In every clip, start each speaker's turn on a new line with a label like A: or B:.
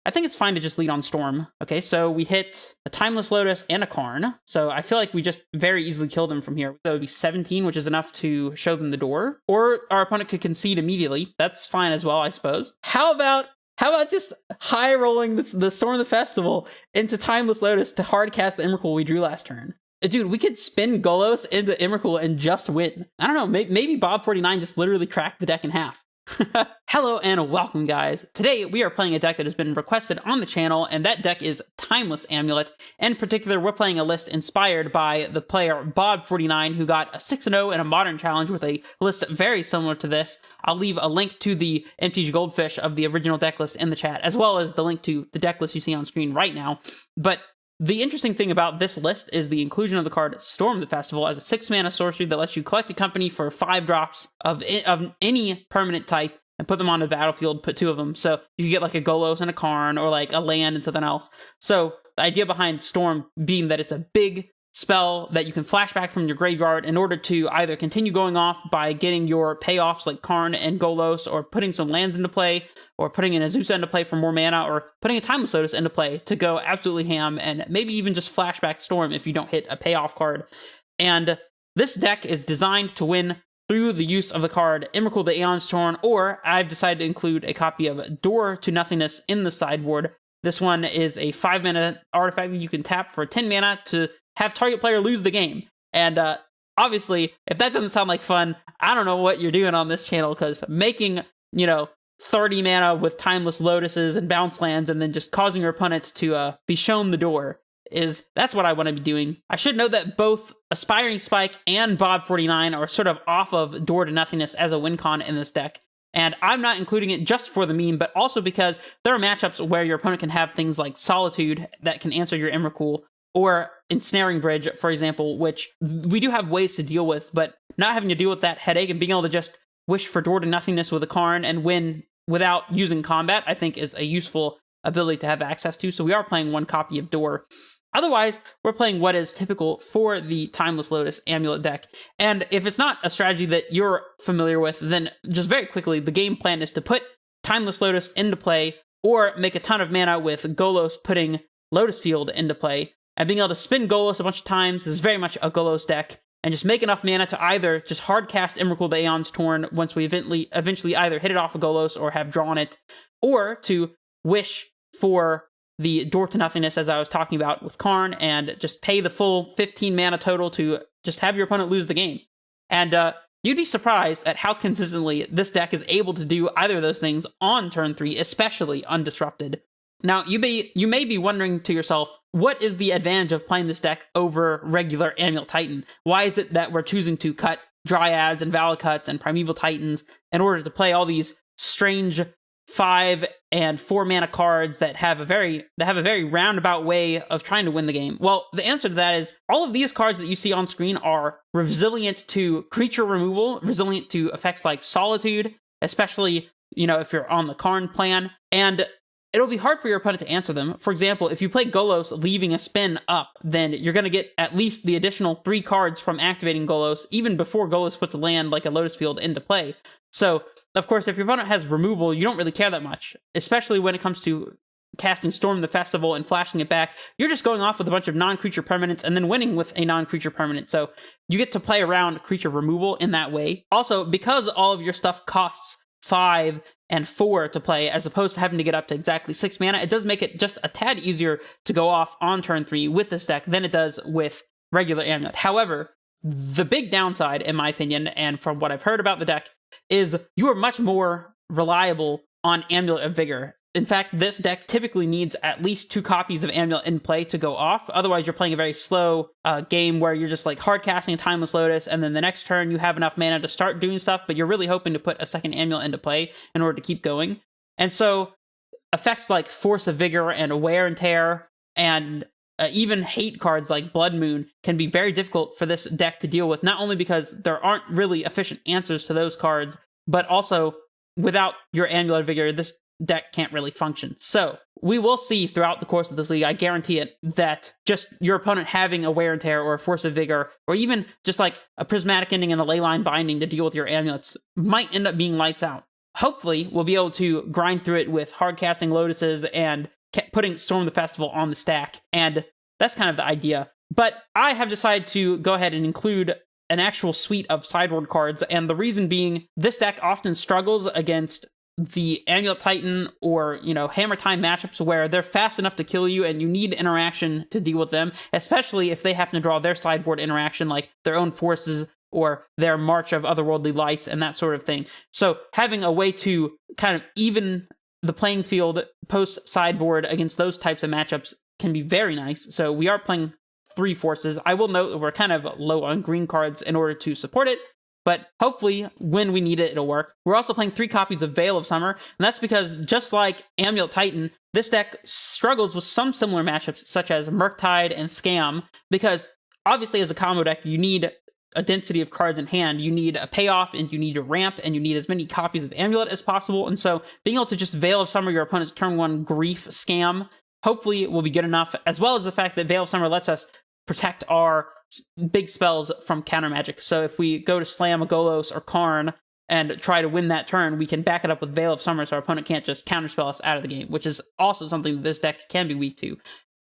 A: I think it's fine to just lead on Storm. Okay, so we hit a Timeless Lotus and a Karn. So I feel like we just very easily kill them from here. That would be 17, which is enough to show them the door. Or our opponent could concede immediately. That's fine as well, I suppose. How about just high rolling the Storm of the Festival into Timeless Lotus to hardcast the Emrakul we drew last turn? Dude, we could spin Golos into Emrakul and just win. I don't know, maybe Bob49 just literally cracked the deck in half. Hello and welcome, guys. Today we are playing a deck that has been requested on the channel, and that deck is Timeless Amulet. In particular, we're playing a list inspired by the player Bob49, who got a 6-0 in a Modern Challenge with a list very similar to this. I'll leave a link to the MTG Goldfish of the original deck list in the chat, as well as the link to the deck list you see on screen right now. But the interesting thing about this list is the inclusion of the card Storm the Festival as a 6-mana sorcery that lets you collect a company for 5 drops of any permanent type and put them on the battlefield, put 2 of them. So you can get like a Golos and a Karn, or like a land and something else. So the idea behind Storm being that it's a big spell that you can flash back from your graveyard in order to either continue going off by getting your payoffs like Karn and Golos, or putting some lands into play, or putting an Azusa into play for more mana, or putting a Timeless Lotus into play to go absolutely ham, and maybe even just flashback Storm if you don't hit a payoff card. And this deck is designed to win through the use of the card Emrakul the Aeon's Torn, or I've decided to include a copy of Door to Nothingness in the sideboard. This one is a 5-mana artifact that you can tap for 10 mana to have target player lose the game. And obviously, if that doesn't sound like fun, I don't know what you're doing on this channel, because making, 30 mana with Timeless Lotuses and bounce lands and then just causing your opponent to be shown the door that's what I want to be doing. I should note that both Aspiring Spike and Bob49 are sort of off of Door to Nothingness as a win con in this deck. And I'm not including it just for the meme, but also because there are matchups where your opponent can have things like Solitude that can answer your Emrakul, or Ensnaring Bridge, for example, which we do have ways to deal with, but not having to deal with that headache and being able to just wish for Door to Nothingness with a Karn and win without using combat, I think is a useful ability to have access to. So we are playing one copy of Door. Otherwise, we're playing what is typical for the Timeless Lotus Amulet deck. And if it's not a strategy that you're familiar with, then just very quickly, the game plan is to put Timeless Lotus into play, or make a ton of mana with Golos putting Lotus Field into play. And being able to spin Golos a bunch of times is very much a Golos deck, and just make enough mana to either just hardcast Emrakul the Aeon's Torn once we eventually either hit it off of Golos or have drawn it, or to wish for the Door to Nothingness, as I was talking about with Karn, and just pay the full 15 mana total to just have your opponent lose the game. And you'd be surprised at how consistently this deck is able to do either of those things on turn 3, especially undisrupted. Now, you may be wondering to yourself, what is the advantage of playing this deck over regular Amulet-Titan? Why is it that we're choosing to cut Dryads and Valakuts and Primeval Titans in order to play all these strange 5 and 4 mana cards that have a very roundabout way of trying to win the game? Well, the answer to that is all of these cards that you see on screen are resilient to creature removal, resilient to effects like Solitude, especially, if you're on the Karn plan, and it'll be hard for your opponent to answer them. For example, if you play Golos leaving a spin up, then you're going to get at least the additional 3 cards from activating Golos, even before Golos puts a land like a Lotus Field into play. So, of course, if your opponent has removal, you don't really care that much, especially when it comes to casting Storm the Festival and flashing it back. You're just going off with a bunch of non-creature permanents and then winning with a non-creature permanent. So you get to play around creature removal in that way. Also, because all of your stuff costs 5 and 4 to play, as opposed to having to get up to exactly 6 mana, it does make it just a tad easier to go off on turn 3 with this deck than it does with regular Amulet. However, the big downside, in my opinion, and from what I've heard about the deck, is you are much more reliable on Amulet of Vigor. In fact, this deck typically needs at least 2 copies of Amulet in play to go off. Otherwise, you're playing a very slow game where you're just like hard casting a Timeless Lotus, and then the next turn you have enough mana to start doing stuff, but you're really hoping to put a second Amulet into play in order to keep going. And so effects like Force of Vigor and Wear and Tear, and even hate cards like Blood Moon can be very difficult for this deck to deal with, not only because there aren't really efficient answers to those cards, but also without your Amulet of Vigor, this deck can't really function. So we will see throughout the course of this league, I guarantee it, that just your opponent having a Wear and Tear or a Force of Vigor, or even just like a Prismatic Ending and a Leyline Binding to deal with your amulets, might end up being lights out. Hopefully, we'll be able to grind through it with hard casting Lotuses and putting Storm the Festival on the stack, and that's kind of the idea. But I have decided to go ahead and include an actual suite of sideboard cards, and the reason being, this deck often struggles against the Amulet-titan or, Hammer Time matchups where they're fast enough to kill you and you need interaction to deal with them, especially if they happen to draw their sideboard interaction, like their own forces or their March of Otherworldly Lights and that sort of thing. So having a way to kind of even the playing field post-sideboard against those types of matchups can be very nice. So we are playing 3 forces. I will note that we're kind of low on green cards in order to support it, but hopefully when we need it, it'll work. We're also playing 3 copies of Veil of Summer, and that's because just like Amulet-titan, this deck struggles with some similar matchups such as Murktide and Scam, because obviously as a combo deck, you need a density of cards in hand, you need a payoff, and you need a ramp, and you need as many copies of Amulet as possible, and so being able to just Veil of Summer your opponent's turn 1 Grief Scam hopefully will be good enough, as well as the fact that Veil of Summer lets us protect our big spells from counter magic. So if we go to slam a Golos or Karn and try to win that turn, we can back it up with Veil of Summer so our opponent can't just counterspell us out of the game, which is also something that this deck can be weak to.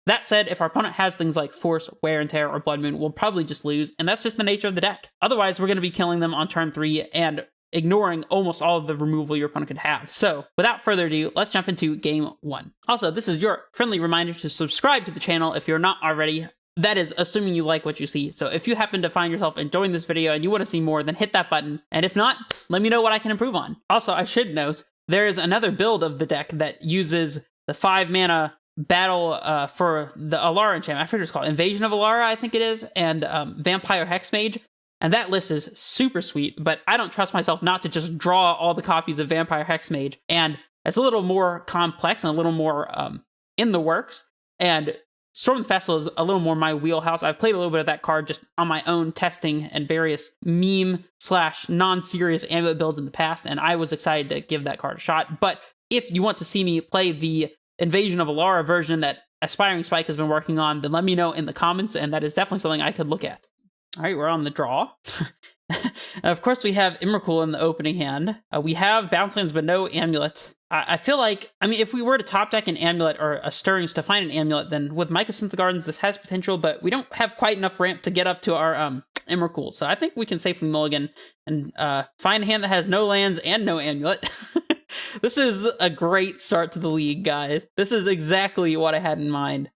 A: That said, if our opponent has things like Force, Wear and Tear, or Blood Moon, we'll probably just lose, and that's just the nature of the deck. Otherwise, we're going to be killing them on turn 3 and ignoring almost all of the removal your opponent could have. So, without further ado, let's jump into game 1. Also, this is your friendly reminder to subscribe to the channel if you're not already. That is, assuming you like what you see. So if you happen to find yourself enjoying this video and you want to see more, then hit that button. And if not, let me know what I can improve on. Also, I should note, there is another build of the deck that uses the 5 mana battle for the Alara enchantment. I forget what it's called. Invasion of Alara, I think it is, and Vampire Hexmage. And that list is super sweet, but I don't trust myself not to just draw all the copies of Vampire Hexmage. And it's a little more complex and a little more in the works. And Storm the Festival is a little more my wheelhouse. I've played a little bit of that card just on my own, testing and various meme/non-serious amulet builds in the past, and I was excited to give that card a shot. But if you want to see me play the Invasion of Alara version that Aspiring Spike has been working on, then let me know in the comments, and that is definitely something I could look at. All right, we're on the draw. Of course, we have Emrakul in the opening hand. We have Bounce Lands, but no Amulet. I feel like, if we were to top deck an Amulet or a Stirrings to find an Amulet, then with Mycosynth Gardens, this has potential, but we don't have quite enough ramp to get up to our Emrakul. So I think we can safely mulligan and find a hand that has no lands and no Amulet. This is a great start to the league, guys. This is exactly what I had in mind.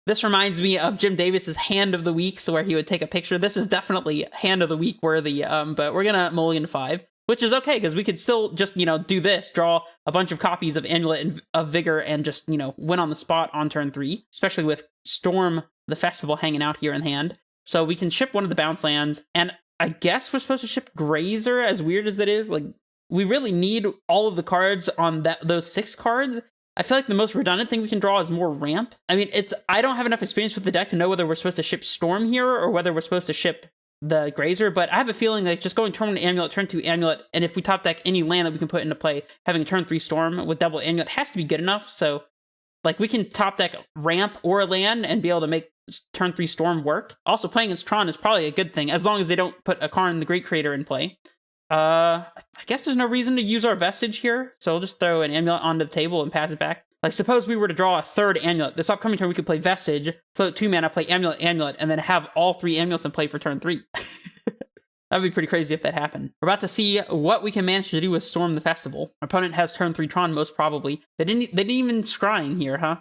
A: This reminds me of Jim Davis's Hand of the Week, so where he would take a picture. This is definitely Hand of the Week worthy, but we're gonna mulligan 5, which is okay, because we could still just, do this, draw a bunch of copies of Amulet of Vigor, and just, win on the spot on turn 3, especially with Storm the Festival hanging out here in hand. So we can ship one of the bounce lands, and I guess we're supposed to ship Grazer, as weird as that is. Like, we really need all of the cards on those 6 cards. I feel like the most redundant thing we can draw is more ramp. I don't have enough experience with the deck to know whether we're supposed to ship Storm here or whether we're supposed to ship the Grazer, but I have a feeling like just going turn 1 Amulet, turn 2 Amulet, and if we top deck any land that we can put into play, having a turn 3 Storm with double Amulet has to be good enough. So, like, we can top deck ramp or a land and be able to make turn 3 Storm work. Also, playing against Tron is probably a good thing, as long as they don't put a Karn the Great Creator in play. I guess there's no reason to use our Vestige here, so we'll just throw an Amulet onto the table and pass it back. Like, suppose we were to draw a 3rd Amulet. This upcoming turn, we could play Vestige, float 2 mana, play Amulet, Amulet, and then have all 3 Amulets in play for turn 3. That'd be pretty crazy if that happened. We're about to see what we can manage to do with Storm the Festival. Our opponent has turn 3 Tron, most probably. They didn't even scrying here, huh?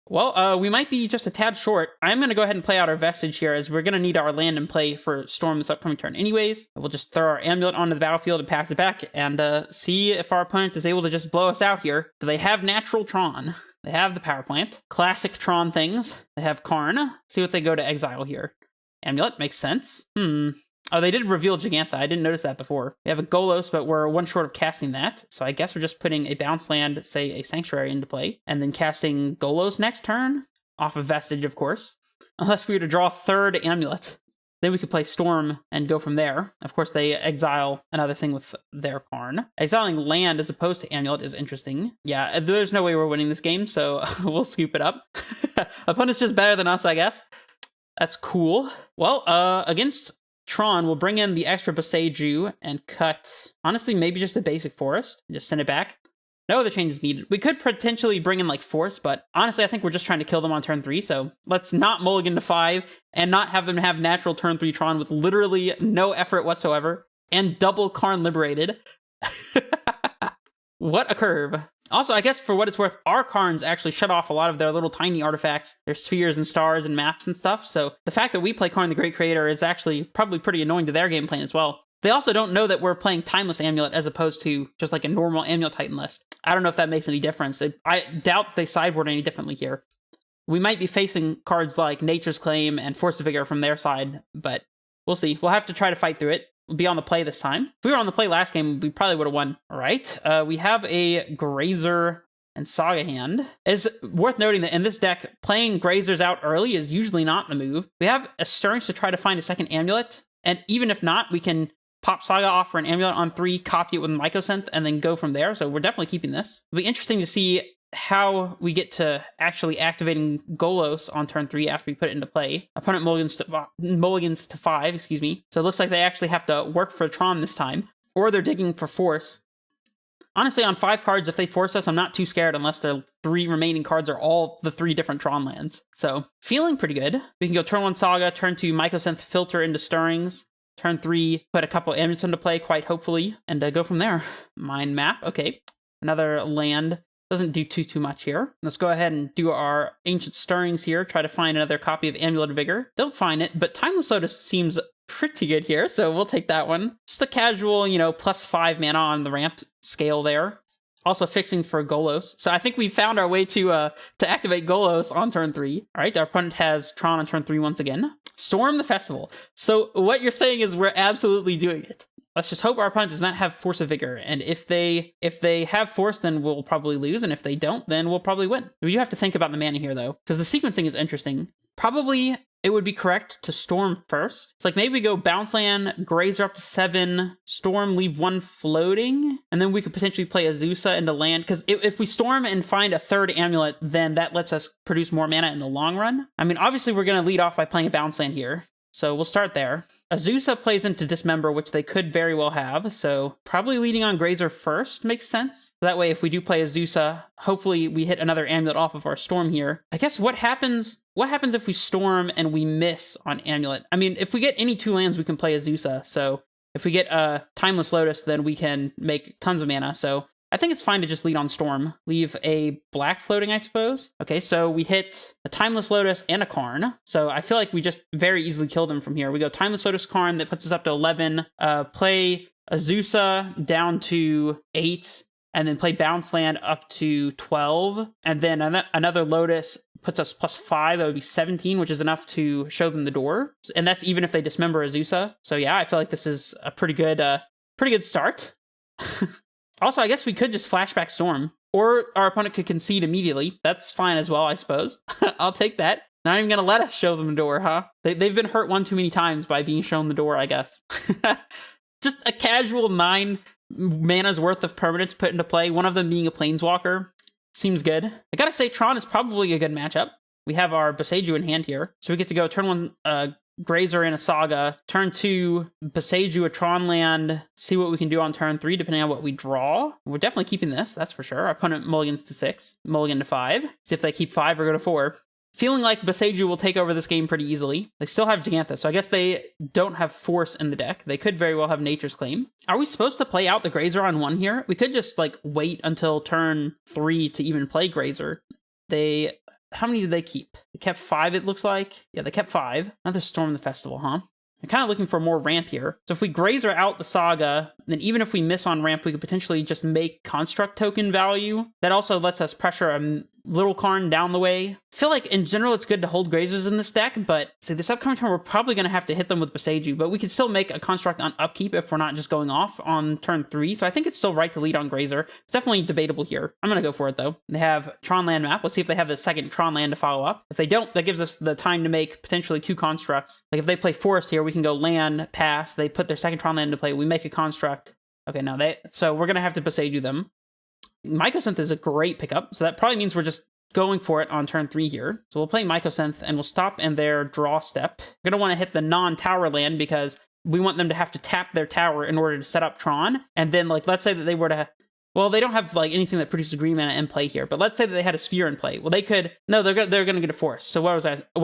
A: Well, we might be just a tad short. I'm going to go ahead and play out our Vestige here, as we're going to need our land in play for Storm this upcoming turn anyways. We'll just throw our Amulet onto the battlefield and pass it back, and see if our opponent is able to just blow us out here. Do they have natural Tron? They have the Power Plant. Classic Tron things. They have Karn. See what they go to exile here. Amulet makes sense. Oh, they did reveal Gigantha. I didn't notice that before. We have a Golos, but we're one short of casting that. So I guess we're just putting a bounce land, say a Sanctuary, into play, and then casting Golos next turn, off of Vestige, of course. Unless we were to draw 3rd Amulet. Then we could play Storm and go from there. Of course, they exile another thing with their Karn. Exiling land as opposed to Amulet is interesting. Yeah, there's no way we're winning this game, so we'll scoop it up. Opponent's just better than us, I guess. That's cool. Well, against Tron, we'll bring in the extra Boseiju and cut, honestly, maybe just a basic forest. Just send it back. No other changes needed. We could potentially bring in like Force, but honestly, I think we're just trying to kill them on turn 3. So let's not mulligan to 5 and not have them have natural turn 3 Tron with literally no effort whatsoever and double Karn liberated. What a curve. Also, I guess for what it's worth, our Karns actually shut off a lot of their little tiny artifacts, their spheres and stars and maps and stuff. So the fact that we play Karn the Great Creator is actually probably pretty annoying to their game plan as well. They also don't know that we're playing Timeless Amulet as opposed to just like a normal amulettitan list. I don't know if that makes any difference. I doubt they sideboard any differently here. We might be facing cards like Nature's Claim and Force of Vigor from their side, but we'll see. We'll have to try to fight through it. We'll be on the play this time. If we were on the play last game, we probably would have won. All right. We have a Grazer and Saga hand. It's worth noting that in this deck, playing Grazers out early is usually not the move. We have a Stirrings to try to find a second amulet, and even if not, we can pop Saga off for an amulet on 3, copy it with Mycosynth, and then go from there. So we're definitely keeping this. It'll be interesting to see how we get to actually activating Golos on turn 3 after we put it into play. Opponent mulligans to 5, excuse me. So it looks like they actually have to work for Tron this time, or they're digging for Force. Honestly, on 5 cards, if they force us, I'm not too scared unless the 3 remaining cards are all the 3 different Tron lands. So feeling pretty good. We can go turn 1 Saga, turn 2 Mycosynth, filter into Stirrings. Turn 3, put a couple amulets into play, quite hopefully, and go from there. Mind Map, okay. Another land. Doesn't do too much here. Let's go ahead and do our Ancient Stirrings here. Try to find another copy of Amulet of Vigor. Don't find it, but Timeless Lotus seems pretty good here, so we'll take that one. Just a casual, plus 5 mana on the ramp scale there. Also fixing for Golos. So I think we found our way to activate Golos on turn 3. All right, our opponent has Tron on turn 3 once again. Storm the Festival. So what you're saying is we're absolutely doing it. Let's just hope our opponent does not have Force of Vigor. And if they have Force, then we'll probably lose. And if they don't, then we'll probably win. You have to think about the mana here, though, because the sequencing is interesting. Probably it would be correct to Storm first. It's like maybe we go Bounce Land, Grazer up to 7, Storm, leave 1 floating, and then we could potentially play Azusa into land. Because if we Storm and find a 3rd amulet, then that lets us produce more mana in the long run. I mean, obviously we're going to lead off by playing a Bounce Land here. So we'll start there. Azusa plays into Dismember, which they could very well have, so probably leading on Grazer first makes sense. That way, if we do play Azusa, hopefully we hit another amulet off of our Storm here. I guess what happens if we Storm and we miss on Amulet? I mean, if we get any 2 lands, we can play Azusa, so if we get a Timeless Lotus, then we can make tons of mana, so I think it's fine to just lead on Storm. Leave a black floating, I suppose. Okay, so we hit a Timeless Lotus and a Karn. So I feel like we just very easily kill them from here. We go Timeless Lotus Karn, that puts us up to 11. Play Azusa down to 8. And then play Bounce Land up to 12. And then another Lotus puts us plus 5. That would be 17, which is enough to show them the door. And that's even if they dismember Azusa. So yeah, I feel like this is a pretty good start. Also, I guess we could just flashback Storm, or our opponent could concede immediately. That's fine as well, I suppose. I'll take that. Not even going to let us show them the door, huh? They've been hurt one too many times by being shown the door, I guess. Just a casual 9 mana's worth of permanents put into play, one of them being a Planeswalker. Seems good. I gotta say, Tron is probably a good matchup. We have our Boseiju in hand here, so we get to go turn 1 Grazer and a Saga, turn 2 Boseiju, a Tron land, see what we can do on turn 3 depending on what we draw. We're definitely keeping this, that's for sure. Our opponent mulligans to 6, mulligan to 5. See if they keep 5 or go to 4. Feeling like Boseiju will take over this game pretty easily. They still have Giganta, so I guess they don't have Force in the deck. They could very well have Nature's Claim. Are we supposed to play out the Grazer on 1 here? We could just wait until turn 3 to even play Grazer. How many did they keep? They kept 5, it looks like. Yeah, they kept 5. Another Storm the Festival, huh? I'm kind of looking for more ramp here. So if we Grazer out the Saga, then even if we miss on ramp, we could potentially just make Construct token value. That also lets us pressure a little Karn down the way. I feel like in general it's good to hold Grazers in this deck, but see, this upcoming turn we're probably going to have to hit them with Boseiju, but we could still make a Construct on upkeep if we're not just going off on turn 3, so I think it's still right to lead on Grazer. It's definitely debatable here. I'm going to go for it though. They have Tron land map. Let's see if they have the second Tron land to follow up. If they don't, that gives us the time to make potentially 2 constructs. Like if they play Forest here, we can go land, pass, they put their second Tron land into play, we make a construct. Okay, no, so we're going to have to Boseiju them. Mycosynth is a great pickup, so that probably means we're just going for it on turn 3 here. So we'll play Mycosynth, and we'll stop in their draw step. We're going to want to hit the non-tower land, because we want them to have to tap their tower in order to set up Tron. And then, let's say that they were to Well, they don't have like anything that produces green mana in play here, but let's say that they had a sphere in play. Well, they could, no, they're gonna get a forest. So what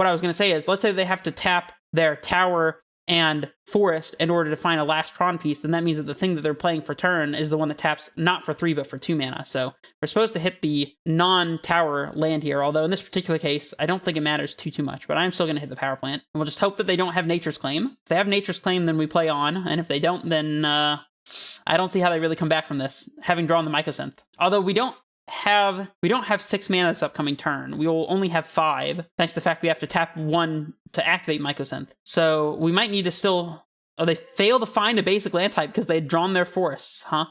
A: I was gonna say is, let's say they have to tap their tower and forest in order to find a last Tron piece, then that means that the thing that they're playing for turn is the one that taps not for 3 but for 2 mana. So we're supposed to hit the non-tower land here, although in this particular case I don't think it matters too much, but I'm still going to hit the power plant. And we'll just hope that they don't have Nature's Claim. If they have Nature's Claim, then we play on, and if they don't, then I don't see how they really come back from this, having drawn the Mycosynth. Although we don't have 6 mana this upcoming turn. We will only have 5, thanks to the fact we have to tap 1 to activate Mycosynth. So we might need to still... Oh, they fail to find a basic land type because they had drawn their forests, huh?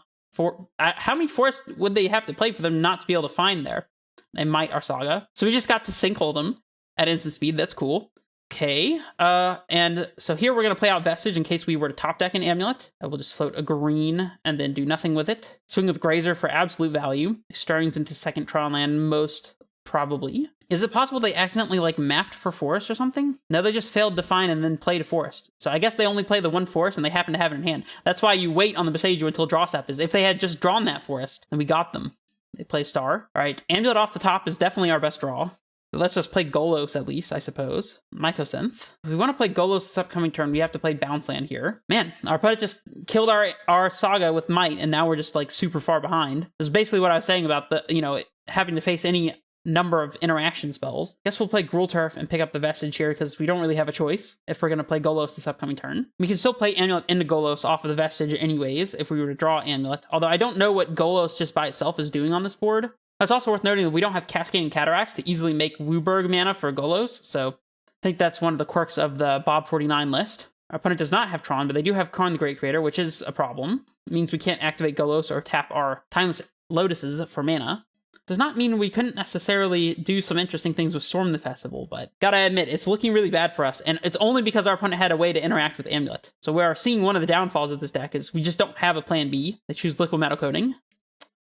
A: How many forests would they have to play for them not to be able to find there? They might our Saga. So we just got to sinkhole them at instant speed. That's cool. Okay, and so here we're going to play out Vestige in case we were to top deck an Amulet. I will just float a green and then do nothing with it. Swing with Grazer for absolute value. Starlings into second Tron land, most probably. Is it possible they accidentally, like, mapped for forest or something? No, they just failed to find and then played a forest. So I guess they only play the one forest and they happen to have it in hand. That's why you wait on the Besage until draw step is. If they had just drawn that forest, then we got them. They play Star. All right, Amulet off the top is definitely our best draw. Let's just play Golos at least, I suppose. Mycosynth. If we want to play Golos this upcoming turn, we have to play Bounce Land here. Man, our opponent just killed our Saga with Might, and now we're just like super far behind. This is basically what I was saying about the, you know, having to face any number of interaction spells. Guess we'll play Gruul Turf and pick up the Vestige here because we don't really have a choice if we're going to play Golos this upcoming turn. We can still play Amulet into Golos off of the Vestige anyways if we were to draw Amulet, although I don't know what Golos just by itself is doing on this board. It's also worth noting that we don't have Cascading Cataracts to easily make Wooburg mana for Golos, so I think that's one of the quirks of the Bob 49 list. Our opponent does not have Tron, but they do have Karn the Great Creator, which is a problem. It means we can't activate Golos or tap our Timeless Lotuses for mana. Does not mean we couldn't necessarily do some interesting things with Storm the Festival, but gotta admit, it's looking really bad for us, and it's only because our opponent had a way to interact with Amulet. So we are seeing one of the downfalls of this deck is we just don't have a plan B. They choose Liquid Metal Coating.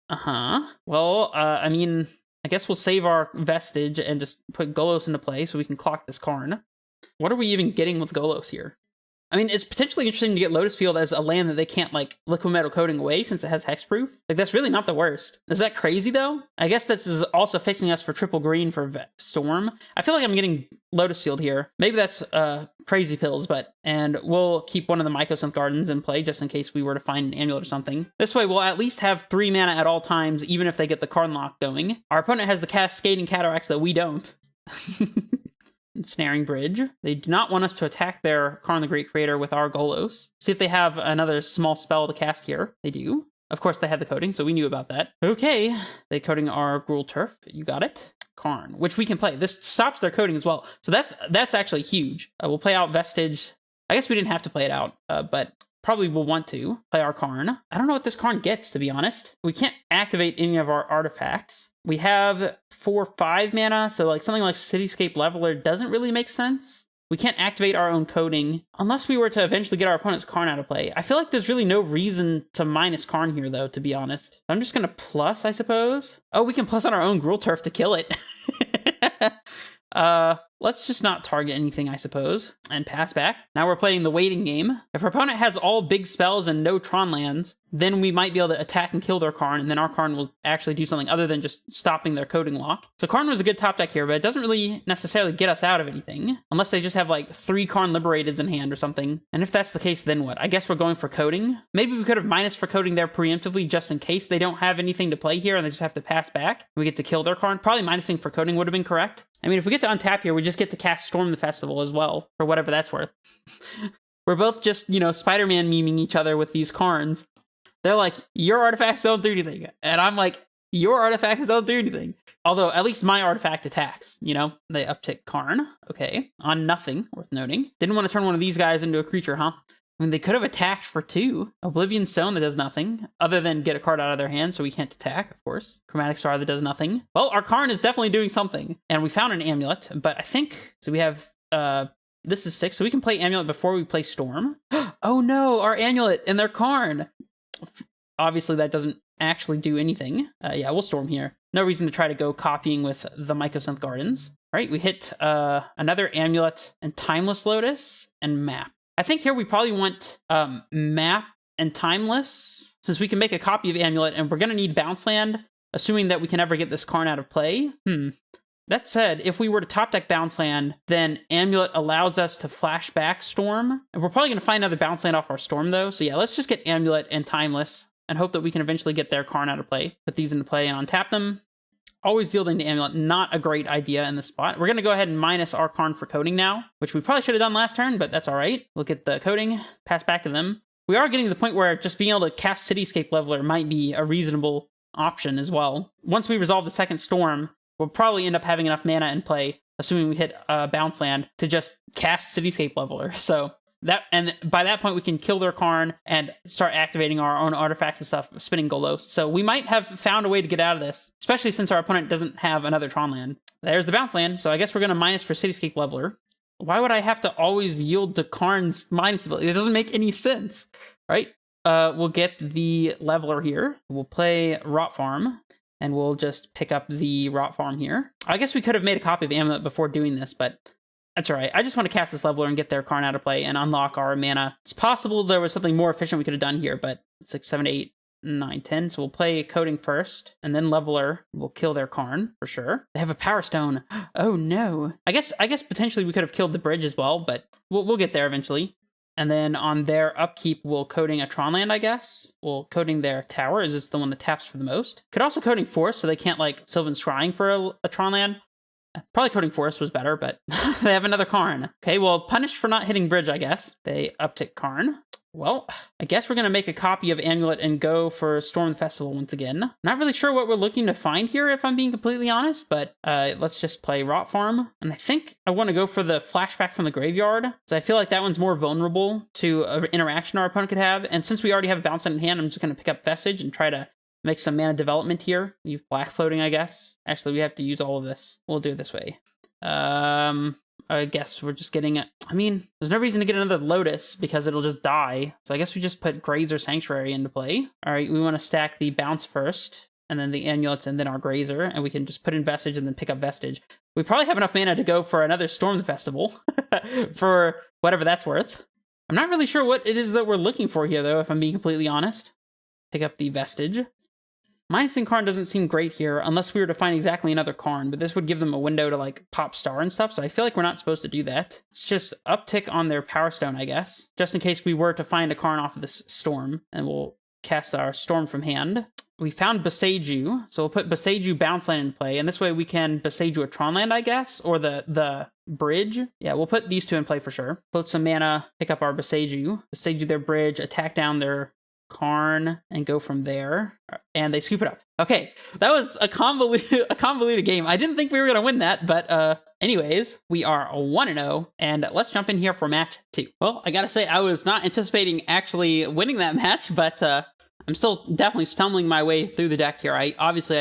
A: Well, I mean, I guess we'll save our Vestige and just put Golos into play so we can clock this Karn. What are we even getting with Golos here? I mean, it's potentially interesting to get Lotus Field as a land that they can't, like, Liquid Metal Coating away since it has hexproof. Like, that's really not the worst. Is that crazy, though? I guess this is also fixing us for triple green for Storm. I feel like I'm getting Lotus Field here. Maybe that's crazy pills, and we'll keep one of the Mycosynth Gardens in play just in case we were to find an Amulet or something. This way, we'll at least have 3 mana at all times, even if they get the Karn lock going. Our opponent has the Cascading Cataracts that we don't. Snaring Bridge. They do not want us to attack their Karn the Great Creator with our Golos. See if they have another small spell to cast here. They do. Of course, they had the coding, so we knew about that. Okay, they coding our Gruul Turf. You got it. Karn, which we can play. This stops their coding as well, so that's actually huge. We'll play out Vestige. I guess we didn't have to play it out, but probably will want to play our Karn. I don't know what this Karn gets, to be honest. We can't activate any of our artifacts. We have 4/5 mana, so like something like Cityscape Leveler doesn't really make sense. We can't activate our own coding unless we were to eventually get our opponent's Karn out of play. I feel like there's really no reason to minus Karn here, though, to be honest. I'm just going to plus, I suppose. Oh, we can plus on our own Gruul Turf to kill it. Let's just not target anything, I suppose, and pass back. Now we're playing the waiting game. If our opponent has all big spells and no Tron lands, then we might be able to attack and kill their Karn, and then our Karn will actually do something other than just stopping their coding lock. So Karn was a good top deck here, but it doesn't really necessarily get us out of anything, unless they just have like 3 Karn Liberateds in hand or something. And if that's the case, then what? I guess we're going for coding. Maybe we could have minus for coding there preemptively just in case they don't have anything to play here and they just have to pass back. We get to kill their Karn. Probably minusing for coding would have been correct. I mean, if we get to untap here, we just get to cast Storm the Festival as well, for whatever that's worth. We're both just, you know, Spider-Man memeing each other with these Karns. They're like, your artifacts don't do anything. And I'm like, your artifacts don't do anything. Although, at least my artifact attacks, you know? They uptick Karn. Okay. On nothing, worth noting. Didn't want to turn one of these guys into a creature, huh? I mean, they could have attacked for 2. Oblivion Stone that does nothing, other than get a card out of their hand, so we can't attack, of course. Chromatic Star that does nothing. Well, our Karn is definitely doing something. And we found an Amulet, but I think... So we have... this is 6, so we can play Amulet before we play Storm. Oh no, our Amulet and their Karn! Obviously, that doesn't actually do anything. Yeah, we'll Storm here. No reason to try to go copying with the Mycosynth Gardens. All right, we hit another Amulet and Timeless Lotus and Map. I think here we probably want Map and Timeless, since we can make a copy of Amulet, and we're going to need Bounce Land, assuming that we can ever get this Karn out of play. That said, if we were to top deck Bounce Land, then Amulet allows us to flash back Storm. And we're probably going to find another Bounce Land off our Storm, though. So yeah, let's just get Amulet and Timeless and hope that we can eventually get their Karn out of play. Put these into play and untap them. Always yielding to Amulet, not a great idea in this spot. We're going to go ahead and minus our Karn for coding now, which we probably should have done last turn, but that's all right. We'll get the coding, pass back to them. We are getting to the point where just being able to cast Cityscape Leveler might be a reasonable option as well. Once we resolve the second Storm, we'll probably end up having enough mana in play, assuming we hit Bounce Land, to just cast Cityscape Leveler. So and by that point, we can kill their Karn and start activating our own artifacts and stuff, spinning Golos. So we might have found a way to get out of this, especially since our opponent doesn't have another Tron land. There's the Bounce Land, so I guess we're going to minus for Cityscape Leveler. Why would I have to always yield to Karn's minus ability? It doesn't make any sense, right? We'll get the Leveler here. We'll play Rot Farm. And we'll just pick up the Rot Farm here. I guess we could have made a copy of Amulet before doing this, but that's all right. I just want to cast this Leveler and get their Karn out of play and unlock our mana. It's possible there was something more efficient we could have done here, but it's like 7, 8, 9, 10. So we'll play Coding first, and then Leveler will kill their Karn, for sure. They have a Power Stone. Oh, no. I guess potentially we could have killed the bridge as well, but we'll get there eventually. And then on their upkeep, we'll coding a Tron land, I guess. We'll coding their tower. Is this the one that taps for the most? Could also coding Forest, so they can't, like, Sylvan Scrying for a Tron land. Probably coding Forest was better, but they have another Karn. Okay, well, punished for not hitting bridge, I guess. They uptick Karn. Well, I guess we're going to make a copy of Amulet and go for Storm the Festival once again. Not really sure what we're looking to find here, if I'm being completely honest, but let's just play Rot Farm. And I think I want to go for the Flashback from the Graveyard, so I feel like that one's more vulnerable to an interaction our opponent could have. And since we already have a Bounce in hand, I'm just going to pick up Vestige and try to make some mana development here. Use Black Floating, I guess. Actually, we have to use all of this. We'll do it this way. I guess we're just getting it. I mean, there's no reason to get another Lotus because it'll just die. So I guess we just put Grazer Sanctuary into play. All right, we want to stack the Bounce first, and then the Amulets, and then our Grazer, and we can just put in Vestige and then pick up Vestige. We probably have enough mana to go for another Storm the Festival for whatever that's worth. I'm not really sure what it is that we're looking for here, though, if I'm being completely honest. Pick up the Vestige. Minusing Karn doesn't seem great here, unless we were to find exactly another Karn, but this would give them a window to, like, pop Star and stuff, so I feel like we're not supposed to do that. It's just uptick on their Power Stone, I guess, just in case we were to find a Karn off of this Storm, and we'll cast our Storm from hand. We found Boseiju, so we'll put Boseiju Bounce Land in play, and this way we can Boseiju a Tron land, I guess, or the bridge. Yeah, we'll put these two in play for sure. Float some mana, pick up our Boseiju their bridge, attack down their Karn, and go from there. And they scoop it up. Okay, that was a convoluted game. I didn't think we were going to win that, but anyways, we are 1-0, and let's jump in here for match 2. Well, I gotta say, I was not anticipating actually winning that match, but I'm still definitely stumbling my way through the deck here. I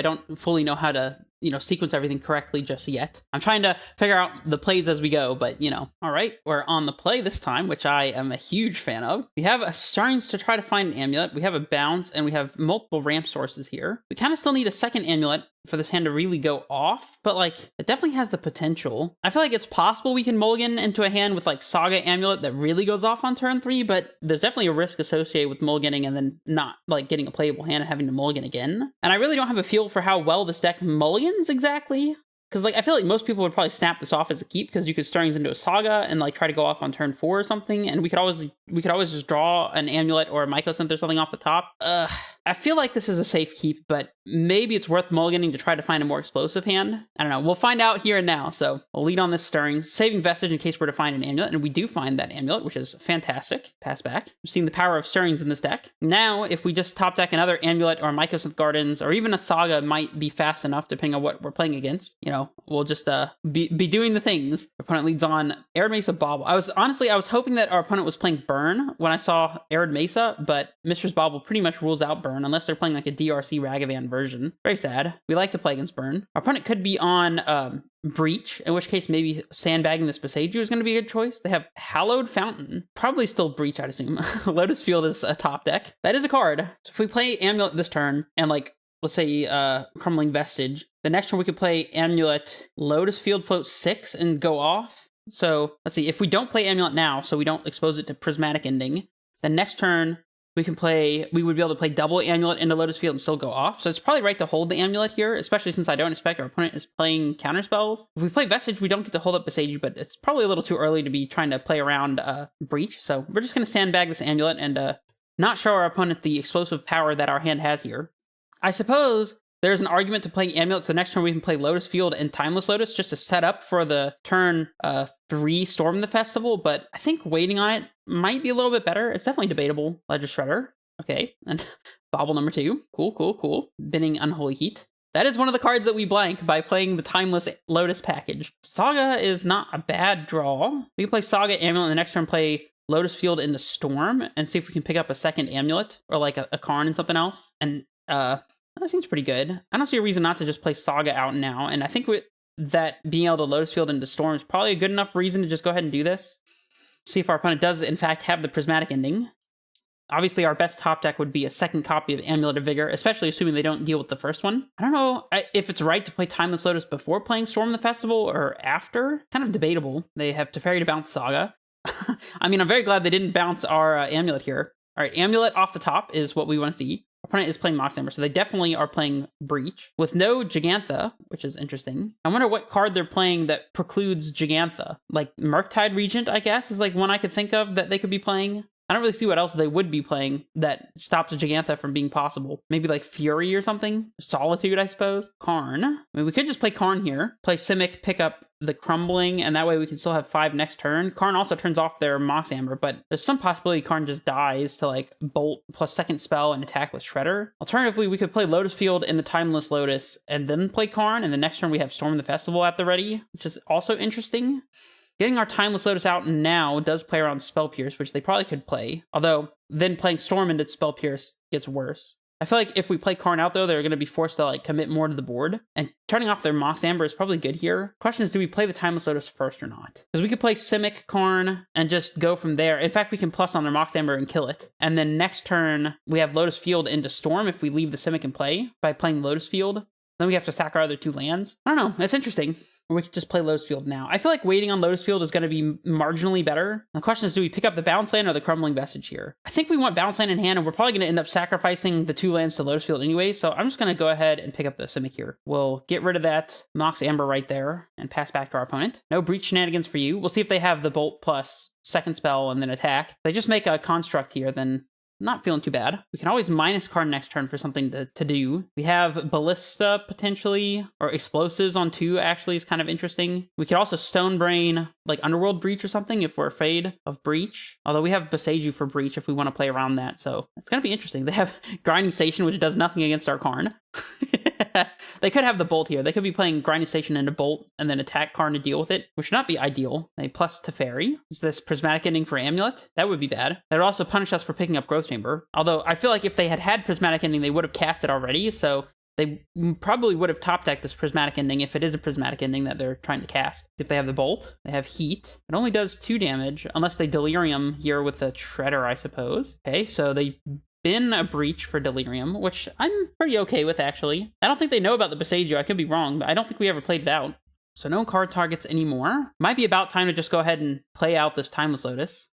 A: don't fully know how to sequence everything correctly just yet. I'm trying to figure out the plays as we go, but all right, we're on the play this time, which I am a huge fan of. We have a Starings to try to find an Amulet. We have a Bounce, and we have multiple ramp sources here. We kind of still need a second Amulet for this hand to really go off, but it definitely has the potential. I feel like it's possible we can mulligan into a hand with Saga Amulet that really goes off on turn 3, but there's definitely a risk associated with mulliganing and then not getting a playable hand and having to mulligan again. And I really don't have a feel for how well this deck mulligans exactly. Because, I feel like most people would probably snap this off as a keep, because you could Starings into a Saga and, try to go off on turn 4 or something, and we could always just draw an Amulet or a Mycosynth or something off the top. I feel like this is a safe keep, but maybe it's worth mulliganing to try to find a more explosive hand. I don't know. We'll find out here and now, so we'll lead on this Starings, saving Vestige in case we're to find an Amulet, and we do find that Amulet, which is fantastic. Pass back. We've seen the power of Starings in this deck. Now, if we just top deck another Amulet or Mycosynth Gardens, or even a Saga might be fast enough, depending on what we're playing against, we'll just be doing the things. Our opponent leads on Arid Mesa Bauble. I was hoping that our opponent was playing Burn when I saw Arid Mesa, but Mistress Bauble pretty much rules out Burn unless they're playing a DRC Ragavan version. Very sad. We like to play against Burn. Our opponent could be on Breach, in which case maybe sandbagging this Boseiju is going to be a good choice. They have Hallowed Fountain. Probably still Breach, I'd assume. Lotus Field is a top deck. That is a card. So if we play Amulet this turn and let's say Crumbling Vestige, the next turn we could play Amulet, Lotus Field, float 6, and go off. So let's see, if we don't play Amulet now, so we don't expose it to Prismatic Ending, the next turn we would be able to play double amulet into Lotus Field and still go off. So it's probably right to hold the amulet here, especially since I don't expect our opponent is playing counter spells. If we play Vestige, we don't get to hold up Boseiju, but it's probably a little too early to be trying to play around Breach. So we're just going to sandbag this amulet and not show our opponent the explosive power that our hand has here. I suppose there's an argument to playing amulets. The next turn we can play Lotus Field and Timeless Lotus just to set up for the turn 3 Storm the Festival, but I think waiting on it might be a little bit better. It's definitely debatable. Ledger Shredder. Okay, and Bobble number 2. Cool. Binning Unholy Heat. That is one of the cards that we blank by playing the Timeless Lotus package. Saga is not a bad draw. We can play Saga, Amulet, and the next turn play Lotus Field into Storm and see if we can pick up a second Amulet or like a Karn and something else. And that seems pretty good. I don't see a reason not to just play Saga out now, and I think with that being able to Lotus Field into Storm is probably a good enough reason to just go ahead and do this. See if our opponent does, in fact, have the Prismatic Ending. Obviously, our best top deck would be a second copy of Amulet of Vigor, especially assuming they don't deal with the first one. I don't know if it's right to play Timeless Lotus before playing Storm the Festival or after. Kind of debatable. They have Teferi to bounce Saga. I mean, I'm very glad they didn't bounce our Amulet here. All right, Amulet off the top is what we want to see. Opponent is playing Mox Amber, so they definitely are playing Breach with no Gigantha, which is interesting. I wonder what card they're playing that precludes Gigantha. Like Murktide Regent, I guess, is like one I could think of that they could be playing. I don't really see what else they would be playing that stops Gigantha from being possible. Maybe like Fury or something? Solitude, I suppose? Karn. I mean, we could just play Karn here. Play Simic, pick up the Crumbling, and that way we can still have 5 next turn. Karn also turns off their Mox Amber, but there's some possibility Karn just dies to like Bolt plus second spell and attack with Shredder. Alternatively, we could play Lotus Field in the Timeless Lotus and then play Karn, and the next turn we have Storm the Festival at the ready, which is also interesting. Getting our Timeless Lotus out now does play around Spell Pierce, which they probably could play. Although, then playing Storm into Spell Pierce gets worse. I feel like if we play Karn out, though, they're going to be forced to like commit more to the board. And turning off their Mox Amber is probably good here. Question is, do we play the Timeless Lotus first or not? Because we could play Simic, Karn, and just go from there. In fact, we can plus on their Mox Amber and kill it. And then next turn, we have Lotus Field into Storm if we leave the Simic in play by playing Lotus Field. Then we have to sack our other 2 lands. I don't know. It's interesting. Or we could just play Lotus Field now. I feel like waiting on Lotus Field is going to be marginally better. The question is, do we pick up the Bounce Land or the Crumbling Vestige here? I think we want Bounce Land in hand, and we're probably going to end up sacrificing the 2 lands to Lotus Field anyway, so I'm just going to go ahead and pick up the Simic here. We'll get rid of that Mox Amber right there and pass back to our opponent. No Breach shenanigans for you. We'll see if they have the Bolt plus second spell and then attack. If they just make a Construct here, then not feeling too bad. We can always minus Karn next turn for something to do. We have Ballista potentially, or Explosives on 2 actually is kind of interesting. We could also Stone Brain, like Underworld Breach or something if we're afraid of Breach. Although we have Boseiju for Breach if we want to play around that, so it's going to be interesting. They have Grinding Station, which does nothing against our Karn. They could have the Bolt here. They could be playing Grinding Station into Bolt and then attack Karn to deal with it, which would not be ideal. They plus Teferi. Is this Prismatic Ending for Amulet? That would be bad. That would also punish us for picking up Growth Chamber. Although I feel like if they had Prismatic Ending, they would have cast it already, so they probably would have top decked this Prismatic Ending if it is a Prismatic Ending that they're trying to cast. If they have the Bolt, they have Heat. It only does 2 damage, unless they Delirium here with the Shredder, I suppose. Okay, so they been a Breach for Delirium, which I'm pretty okay with, actually. I don't think they know about the Boseiju. I could be wrong, but I don't think we ever played it out. So no card targets anymore. Might be about time to just go ahead and play out this Timeless Lotus.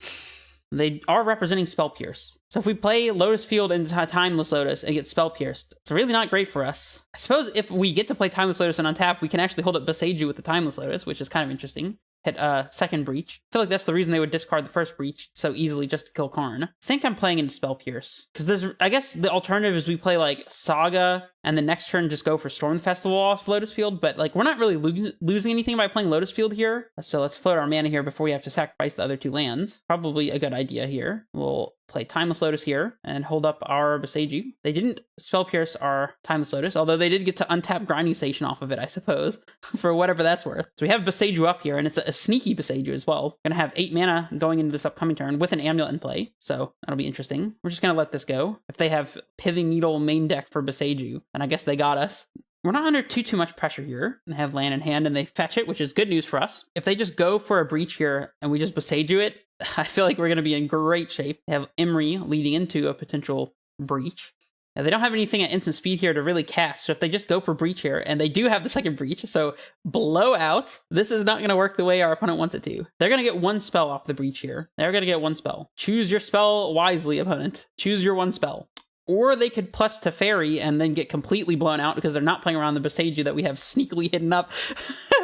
A: They are representing Spell Pierce. So if we play Lotus Field into Timeless Lotus and get Spell Pierced, it's really not great for us. I suppose if we get to play Timeless Lotus and untap, we can actually hold up Boseiju with the Timeless Lotus, which is kind of interesting. Hit second Breach. I feel like that's the reason they would discard the first Breach so easily just to kill Karn. I think I'm playing into Spell Pierce. Because I guess the alternative is we play like Saga and the next turn just go for Storm Festival off Lotus Field, but like we're not really losing anything by playing Lotus Field here. So let's float our mana here before we have to sacrifice the other 2 lands. Probably a good idea here. We'll play Timeless Lotus here and hold up our Boseiju. They didn't Spell Pierce our Timeless Lotus, although they did get to untap Grinding Station off of it, I suppose, for whatever that's worth. So we have Boseiju up here, and it's a sneaky Boseiju as well. Gonna have 8 mana going into this upcoming turn with an Amulet in play, so that'll be interesting. We're just gonna let this go. If they have Pithing Needle main deck for Boseiju, and I guess they got us, we're not under too much pressure here. They have land in hand and they fetch it, which is good news for us. If they just go for a Breach here and we just Boseiju it, I feel like we're going to be in great shape. They have Emery leading into a potential Breach. Now, they don't have anything at instant speed here to really cast, so if they just go for breach here, and they do have the second breach, so blowout, this is not going to work the way our opponent wants it to. They're going to get one spell off the breach here. They're going to get one spell. Choose your spell wisely, opponent. Choose your one spell. Or they could plus Teferi and then get completely blown out because they're not playing around the Boseiju that we have sneakily hidden up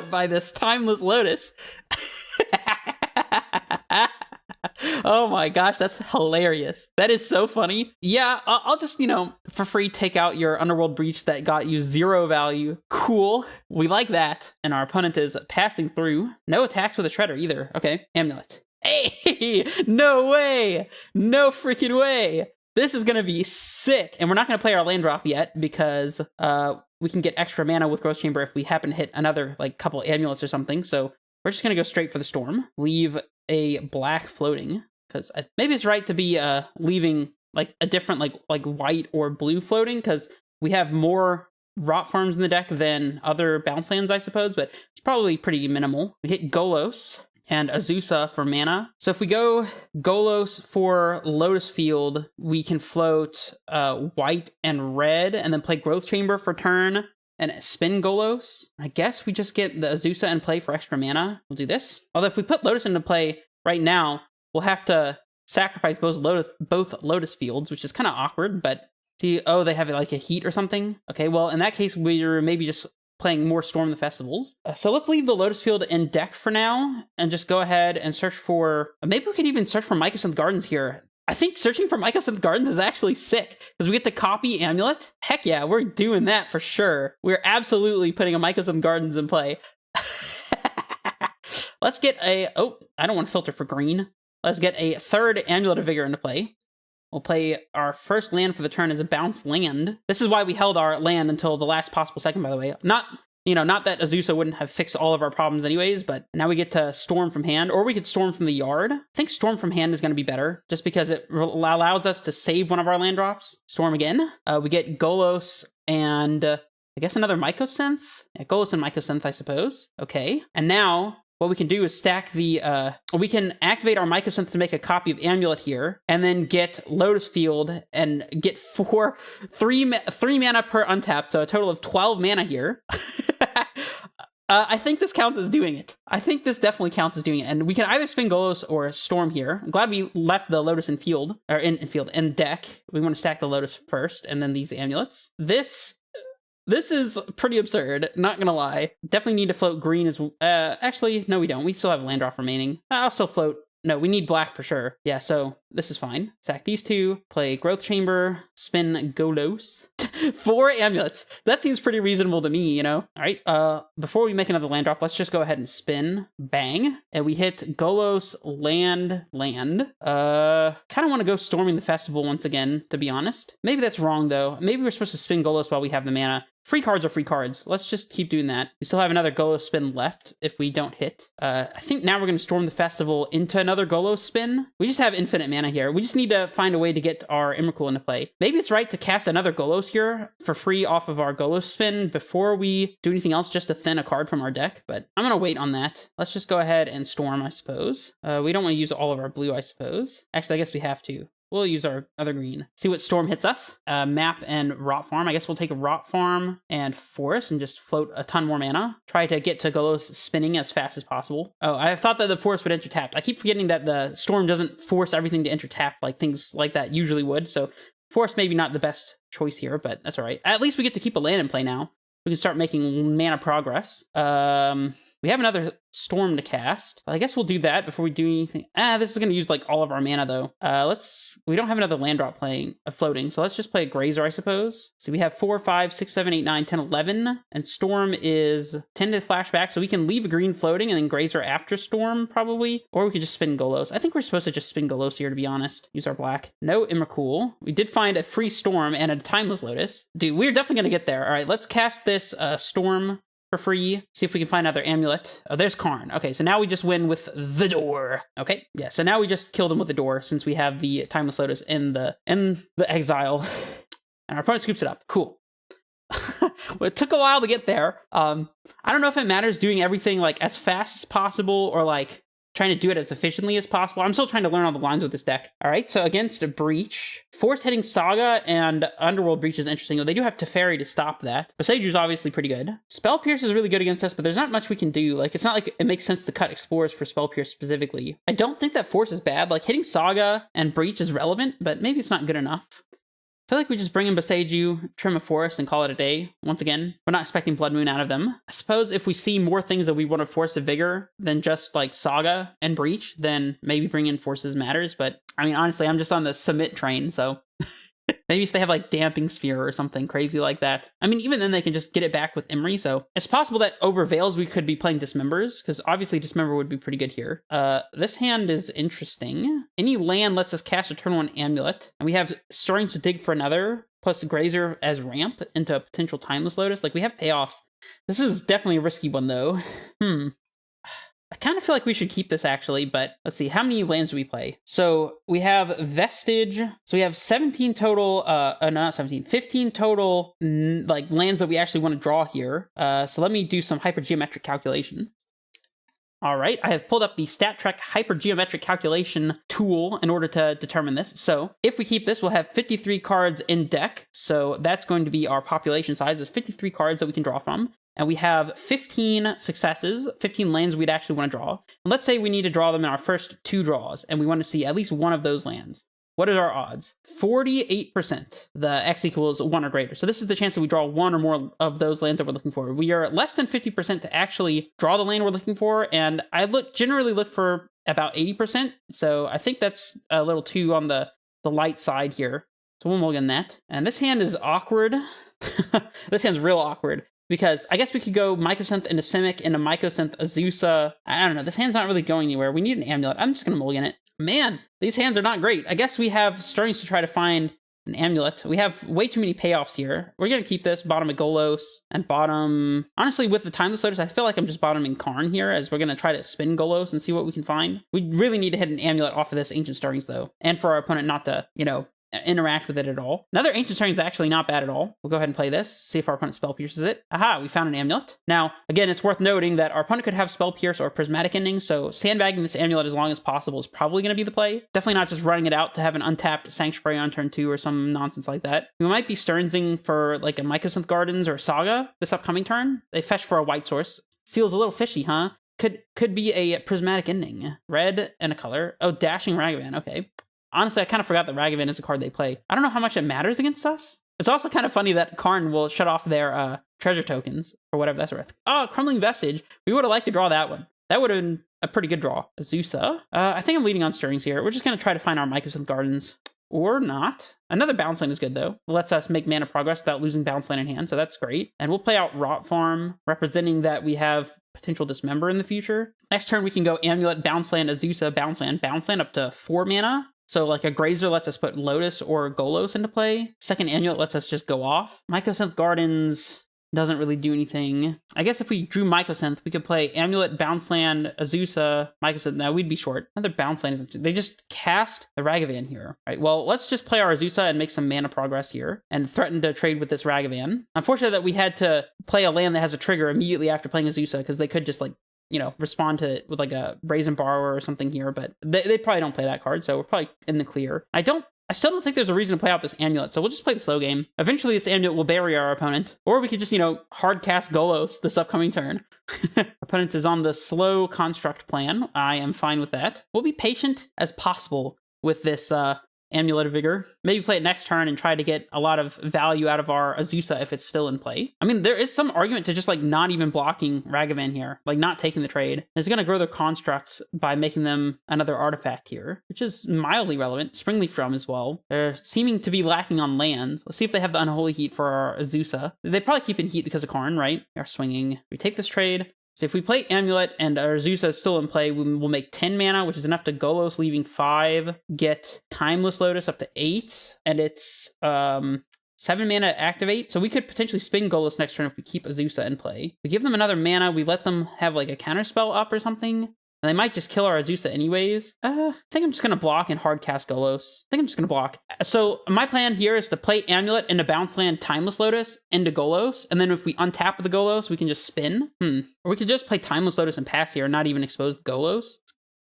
A: by this Timeless Lotus. Oh my gosh, that's hilarious. That is so funny. Yeah, I'll just, for free take out your Underworld Breach that got you 0 value. Cool. We like that. And our opponent is passing through. No attacks with a Shredder either. Okay, Amulet. Hey, no way. No freaking way. This is going to be sick. And we're not going to play our land drop yet because we can get extra mana with Growth Chamber if we happen to hit another couple amulets or something. So we're just going to go straight for the Storm. Leave a black floating because maybe it's right to be leaving a different like white or blue floating because we have more rot farms in the deck than other bounce lands, I suppose, but it's probably pretty minimal. We hit Golos and Azusa for mana. So if we go Golos for Lotus Field, we can float white and red and then play Growth Chamber for turn and spin Golos. I guess we just get the Azusa in play for extra mana. We'll do this. Although if we put Lotus into play right now, we'll have to sacrifice both Lotus Fields, which is kind of awkward, but see, oh, they have a heat or something? Okay, well, in that case, we're maybe just playing more Storm the Festivals. So let's leave the Lotus Field in deck for now and just go ahead and search for... Maybe we could even search for Mycosynth Gardens here. I think searching for Mycosynth Gardens is actually sick because we get to copy Amulet. Heck yeah, we're doing that for sure. We're absolutely putting a Mycosynth Gardens in play. Let's get a... Oh, I don't want to filter for green. Let's get a third Amulet of Vigor into play. We'll play our first land for the turn as a bounce land. This is why we held our land until the last possible second, by the way. Not that Azusa wouldn't have fixed all of our problems anyways, but now we get to Storm from hand, or we could Storm from the yard. I think Storm from hand is going to be better, just because it allows us to save one of our land drops. Storm again. We get Golos and I guess another Mycosynth. Yeah, Golos and Mycosynth, I suppose. Okay. And now what we can do is stack the, we can activate our Mycosynth to make a copy of Amulet here, and then get Lotus Field and get 3 mana per untap, so a total of 12 mana here. I think this counts as doing it. I think this definitely counts as doing it, and we can either spin Golos or Storm here. I'm glad we left the Lotus in field, or in deck. We want to stack the Lotus first, and then these amulets. This is pretty absurd, not gonna lie. Definitely need to float green as... actually, no we don't. We still have land drop remaining. I'll still float... No, we need black for sure. Yeah, so this is fine. Sack these two, play Growth Chamber, spin Golos. 4 amulets. That seems pretty reasonable to me, All right, before we make another land drop, let's just go ahead and spin. Bang. And we hit Golos, land. Kind of want to go Storming the Festival once again, to be honest. Maybe that's wrong, though. Maybe we're supposed to spin Golos while we have the mana. Free cards are free cards. Let's just keep doing that. We still have another Golos spin left if we don't hit. I think now we're going to Storm the Festival into another Golos spin. We just have infinite mana here. We just need to find a way to get our Emrakul into play. Maybe it's right to cast another Golos here for free off of our Golos spin before we do anything else, just to thin a card from our deck. But I'm going to wait on that. Let's just go ahead and Storm, I suppose. We don't want to use all of our blue, I suppose. Actually, I guess we have to. We'll use our other green. See what Storm hits us. Map and Rot Farm. I guess we'll take a Rot Farm and Forest and just float a ton more mana. Try to get to Golos spinning as fast as possible. Oh, I thought that the Forest would enter tapped. I keep forgetting that the Storm doesn't force everything to enter tapped like things like that usually would. So Forest maybe not the best choice here, but that's all right. At least we get to keep a land in play now. We can start making mana progress. We have another Storm to cast. I guess we'll do that before we do anything. This is going to use all of our mana though. We don't have another land drop floating, so let's just play a Grazer, I suppose. So we have 4, 5, 6, 7, 8, 9, 10, 11, and Storm is 10 to flashback, so we can leave a green floating and then Grazer after Storm probably, or we could just spin Golos. I think we're supposed to just spin Golos here, to be honest. Use our black. No Emrakul. We did find a free Storm and a Timeless Lotus. Dude, we're definitely going to get there. All right, let's cast this Storm for free. See if we can find another amulet. Oh, there's Karn. Okay, so now we just win with the door. Okay, yeah, so now we just killed him with the door since we have the Timeless Lotus in the exile. And our opponent scoops it up. Cool. Well, it took a while to get there. I don't know if it matters doing everything as fast as possible or trying to do it as efficiently as possible. I'm still trying to learn all the lines with this deck. All right, so against a Breach, force hitting Saga and Underworld Breach is interesting. They do have Teferi to stop that. Boseju's obviously pretty good. Spell Pierce is really good against us, but there's not much we can do. Like, it's not like it makes sense to cut Explorers for Spell Pierce specifically. I don't think that force is bad. Like, hitting Saga and Breach is relevant, but maybe it's not good enough. I feel like we just bring in Boseju, trim a forest, and call it a day. Once again, we're not expecting Blood Moon out of them. I suppose if we see more things that we want to force a Vigor than just like Saga and Breach, then maybe bring in Forces matters. But I mean, honestly, I'm just on the submit train, so maybe if they have like Damping Sphere or something crazy like that. I mean, even then they can just get it back with Imri, so it's possible that over Veils we could be playing Dismembers, because obviously Dismember would be pretty good here. This hand is interesting. Any land lets us cast a turn 1 Amulet, and we have Stirrings to dig for another, plus Grazer as ramp into a potential Timeless Lotus. Like, we have payoffs. This is definitely a risky one, though. I kind of feel like we should keep this, actually, but let's see. How many lands do we play? So we have Vestige. So we have 17 total, no, not 17, 15 total, like, lands that we actually want to draw here. So let me do some hypergeometric calculation. All right, I have pulled up the StatTrek hypergeometric calculation tool in order to determine this. So if we keep this, we'll have 53 cards in deck. So that's going to be our population size. There's 53 cards that we can draw from. And we have 15 successes, 15 lands we'd actually want to draw. And let's say we need to draw them in our first 2 draws, and we want to see at least one of those lands. What are our odds? 48%. The X equals 1 or greater. So this is the chance that we draw 1 or more of those lands that we're looking for. We are less than 50% to actually draw the land we're looking for, and I generally look for about 80%. So I think that's a little too on the light side here. So we'll mulligan that. And this hand is awkward. This hand's real awkward. Because I guess we could go Mycosynth into Simic, into Mycosynth Azusa. I don't know. This hand's not really going anywhere. We need an Amulet. I'm just going to mulligan it. Man, these hands are not great. I guess we have Stirrings to try to find an Amulet. We have way too many payoffs here. We're going to keep this. Bottom of Golos and bottom... Honestly, with the Timeless Lotus, I feel like I'm just bottoming Karn here, as we're going to try to spin Golos and see what we can find. We really need to hit an Amulet off of this Ancient Stirrings, though. And for our opponent not to, interact with it at all. Another Ancient Stirring is actually not bad at all. We'll go ahead and play this, see if our opponent Spell Pierces it. Aha, we found an Amulet. Now, again, it's worth noting that our opponent could have Spell Pierce or Prismatic Ending, so sandbagging this Amulet as long as possible is probably going to be the play. Definitely not just running it out to have an untapped Sanctuary on turn 2 or some nonsense like that. We might be Stirringsing for like a Mycosynth Gardens or Saga this upcoming turn. They fetch for a white source. Feels a little fishy, huh? Could be a Prismatic Ending. Red and a color. Oh, Dashing Ragavan, okay. Honestly, I kind of forgot that Ragavan is a card they play. I don't know how much it matters against us. It's also kind of funny that Karn will shut off their treasure tokens, or whatever that's worth. Oh, Crumbling Vestige. We would have liked to draw that one. That would have been a pretty good draw. Azusa. I think I'm leading on Stirrings here. We're just going to try to find our Mycosynth Gardens. Or not. Another bounce land is good, though. It lets us make mana progress without losing bounce land in hand, so that's great. And we'll play out Rot Farm, representing that we have potential Dismember in the future. Next turn, we can go Amulet, bounce land, Azusa, bounce land up to 4 mana. So like a Grazer lets us put Lotus or Golos into play. Second Amulet lets us just go off. Mycosynth Gardens doesn't really do anything. I guess if we drew Mycosynth, we could play Amulet, bounce land, Azusa, Mycosynth. Now we'd be short. Another bounce land is... They just cast the Ragavan here. All right, well, let's just play our Azusa and make some mana progress here and threaten to trade with this Ragavan. Unfortunately that we had to play a land that has a trigger immediately after playing Azusa, because they could just like, respond to it with like a Brazen Borrower or something here, but they probably don't play that card, so we're probably in the clear. I still don't think there's a reason to play out this Amulet, so we'll just play the slow game. Eventually this Amulet will bury our opponent, or we could just, hard cast Golos this upcoming turn. Opponent is on the slow construct plan. I am fine with that. We'll be patient as possible with this Amulet of Vigor. Maybe play it next turn and try to get a lot of value out of our Azusa if it's still in play. I mean, there is some argument to just like not even blocking Ragavan here, like not taking the trade. It's going to grow their constructs by making them another artifact here, which is mildly relevant. Springleaf Drum as well. They're seeming to be lacking on land. Let's see if they have the Unholy Heat for our Azusa. They probably keep in heat because of Karn, right? They are swinging. We take this trade. So if we play Amulet and our Azusa is still in play, we'll make 10 mana, which is enough to Golos, leaving 5, get Timeless Lotus up to 8, and it's 7 mana to activate. So we could potentially spin Golos next turn if we keep Azusa in play. We give them another mana, we let them have like a counterspell up or something, and they might just kill our Azusa anyways. I think I'm just going to block and hard cast Golos. I think I'm just going to block. So my plan here is to play Amulet into bounce land Timeless Lotus into Golos, and then if we untap the Golos, we can just spin. Or we could just play Timeless Lotus and pass here and not even expose the Golos.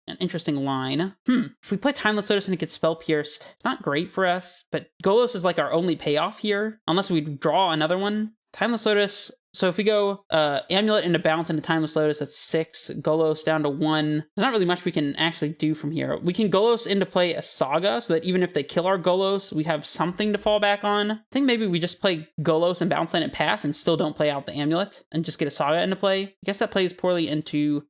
A: an interesting line. If we play Timeless Lotus and it gets spell pierced, it's not great for us, but Golos is like our only payoff here, unless we draw another one. Timeless Lotus, so if we go Amulet into Bounce into Timeless Lotus, that's 6, Golos down to 1. There's not really much we can actually do from here. We can Golos into play a Saga, so that even if they kill our Golos, we have something to fall back on. I think maybe we just play Golos and Bounce Land and pass, and still don't play out the Amulet, and just get a Saga into play. I guess that plays poorly into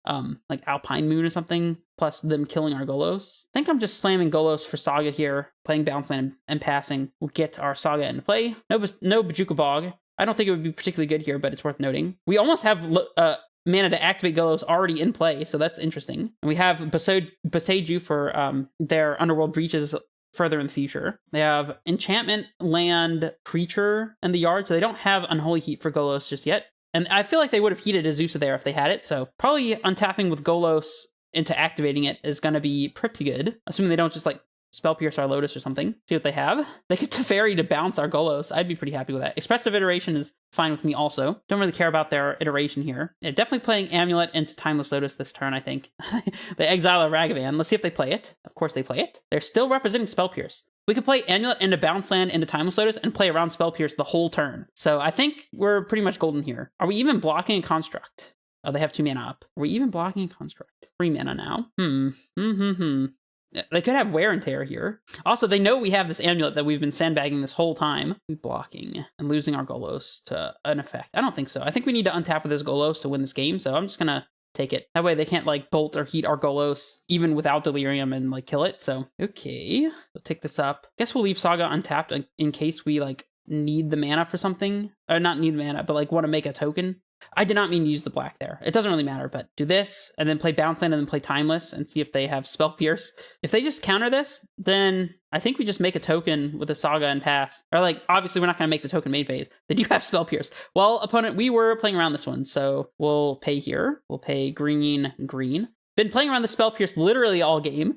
A: like Alpine Moon or something, plus them killing our Golos. I think I'm just slamming Golos for Saga here, playing Bounce Land and passing. We'll get our Saga into play. No Bajuka Bog. I don't think it would be particularly good here, but it's worth noting. We almost have mana to activate Golos already in play, so that's interesting. And we have Boseiju for their Underworld Breaches further in the future. They have Enchantment, Land, Creature, and the Yard, so they don't have Unholy Heat for Golos just yet. And I feel like they would have heated Azusa there if they had it, so probably untapping with Golos into activating it is going to be pretty good, assuming they don't just like Spell Pierce our Lotus or something. See what they have. They could Teferi to bounce our Golos. I'd be pretty happy with that. Expressive Iteration is fine with me also. Don't really care about their iteration here. Yeah, definitely playing Amulet into Timeless Lotus this turn, I think. They exile a Ragavan. Let's see if they play it. Of course they play it. They're still representing Spell Pierce. We could play Amulet into Bounce Land into Timeless Lotus and play around Spell Pierce the whole turn. So I think we're pretty much golden here. Are we even blocking a Construct? Oh, they have 2 mana up. Are we even blocking a Construct? 3 mana now. They could have Wear and Tear here. Also, they know we have this Amulet that we've been sandbagging this whole time. We blocking and losing our Golos to an effect. I don't think so. I think we need to untap with this Golos to win this game, so I'm just going to take it. That way they can't like bolt or heat our Golos even without Delirium and like kill it. So, okay. We'll take this up. Guess we'll leave Saga untapped in case we like need the mana for something. Or not need mana, but like want to make a token. I did not mean to use the black there. It doesn't really matter, but do this, and then play Bounce Land, and then play Timeless, and see if they have Spell Pierce. If they just counter this, then I think we just make a token with a Saga and pass. Or, like, obviously we're not going to make the token main phase. They do have Spell Pierce. Well, opponent, we were playing around this one, so we'll pay here. We'll pay green. Been playing around the Spell Pierce literally all game.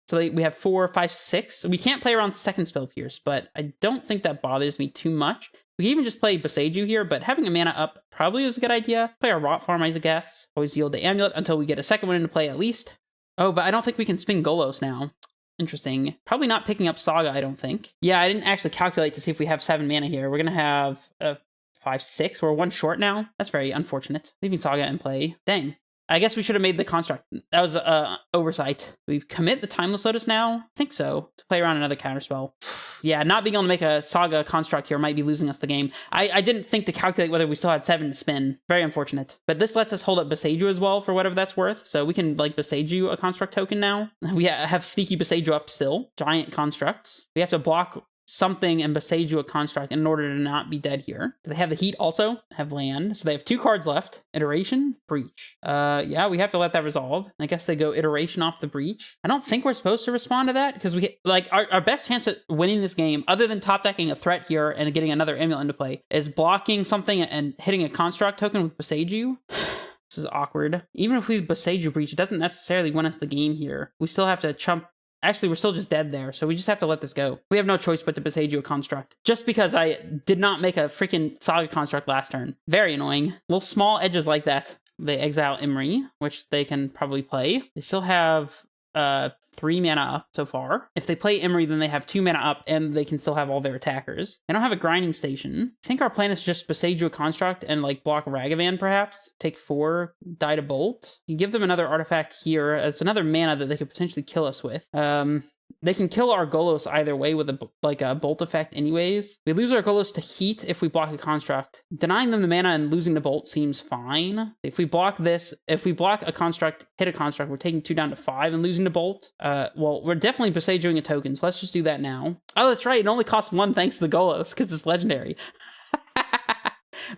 A: So we have 4, 5, 6. We can't play around second Spell Pierce, but I don't think that bothers me too much. We can even just play Boseiju here, but having a mana up probably was a good idea. Play our Rot Farm, I guess. Always yield the Amulet until we get a second one into play at least. Oh, but I don't think we can spin Golos now. Interesting. Probably not picking up Saga, I don't think. Yeah, I didn't actually calculate to see if we have 7 mana here. We're going to have 5, 6. We're 1 short now. That's very unfortunate. Leaving Saga in play. Dang. I guess we should have made the Construct. That was oversight. We commit the Timeless Lotus now? I think so. To play around another counterspell. Yeah, not being able to make a Saga Construct here might be losing us the game. I didn't think to calculate whether we still had 7 to spin. Very unfortunate. But this lets us hold up Boseiju as well for whatever that's worth. So we can, like, Boseiju a Construct token now. We have Sneaky Boseiju up still. Giant Constructs. We have to block something and Boseiju a Construct in order to not be dead here. Do they have the heat also? Have land. So they have 2 cards left. Iteration, Breach. Yeah, we have to let that resolve. I guess they go Iteration off the Breach. I don't think we're supposed to respond to that because we like our best chance at winning this game, other than top decking a threat here and getting another Amulet into play, is blocking something and hitting a Construct token with Boseiju. This is awkward. Even if we Boseiju Breach, it doesn't necessarily win us the game here. We still have to chump. Actually, we're still just dead there, so we just have to let this go. We have no choice but to Boseiju a Construct. Just because I did not make a freaking Saga Construct last turn. Very annoying. Little small edges like that. They exile Imri, which they can probably play. They still have 3 mana up so far. If they play Imri, then they have 2 mana up, and they can still have all their attackers. They don't have a grinding station. I think our plan is just Boseiju a Construct and like block Ragavan, perhaps. Take 4, die to Bolt. You give them another artifact here. It's another mana that they could potentially kill us with. They can kill our Golos either way with a Bolt effect anyways. We lose our Golos to Heat if we block a Construct. Denying them the mana and losing the Bolt seems fine. If we block a Construct, hit a Construct, we're taking 2 down to 5 and losing the Bolt. Well, we're definitely Boseijuing a token, so let's just do that now. Oh, that's right, it only costs 1 thanks to the Golos, because it's legendary.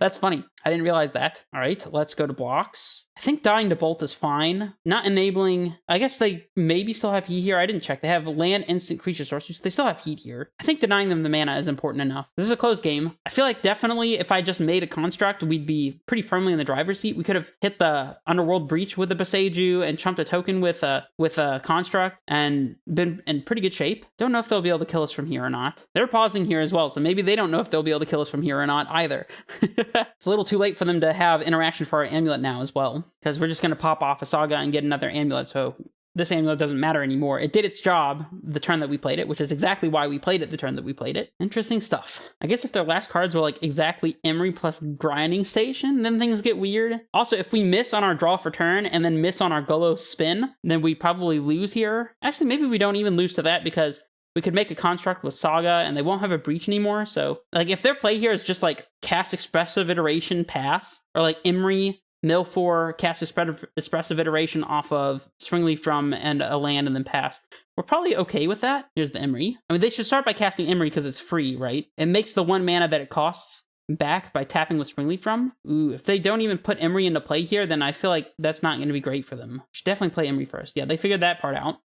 A: That's funny. I didn't realize that. All right, let's go to blocks. I think dying to Bolt is fine. Not enabling. I guess they maybe still have heat here. I didn't check. They have land, instant, creature, sorceries. They still have heat here. I think denying them the mana is important enough. This is a close game. I feel like definitely if I just made a Construct, we'd be pretty firmly in the driver's seat. We could have hit the Underworld Breach with the Boseiju and chumped a token with a Construct and been in pretty good shape. Don't know if they'll be able to kill us from here or not. They're pausing here as well, so maybe they don't know if they'll be able to kill us from here or not either. It's a little too late for them to have interaction for our Amulet now as well. because we're just going to pop off a Saga and get another amulet, so this amulet doesn't matter anymore. It did its job the turn that we played it, which is exactly why we played it the turn that we played it. Interesting stuff. I guess if their last cards were like exactly Emery plus Grinding Station, then things get weird. Also, if we miss on our draw for turn and then miss on our Golos spin, then we probably lose here. Actually, maybe we don't even lose to that because we could make a construct with Saga and they won't have a breach anymore. So like if their play here is just like cast Expressive Iteration pass, or like Emery mill 4, cast Expressive Iteration off of Springleaf Drum and a land and then pass, we're probably okay with that. Here's the Emery. I mean, they should start by casting Emery because it's free, right? It makes the 1 mana that it costs back by tapping with Springleaf Drum. Ooh, if they don't even put Emery into play here, then I feel like that's not going to be great for them. Should definitely play Emery first. Yeah, they figured that part out.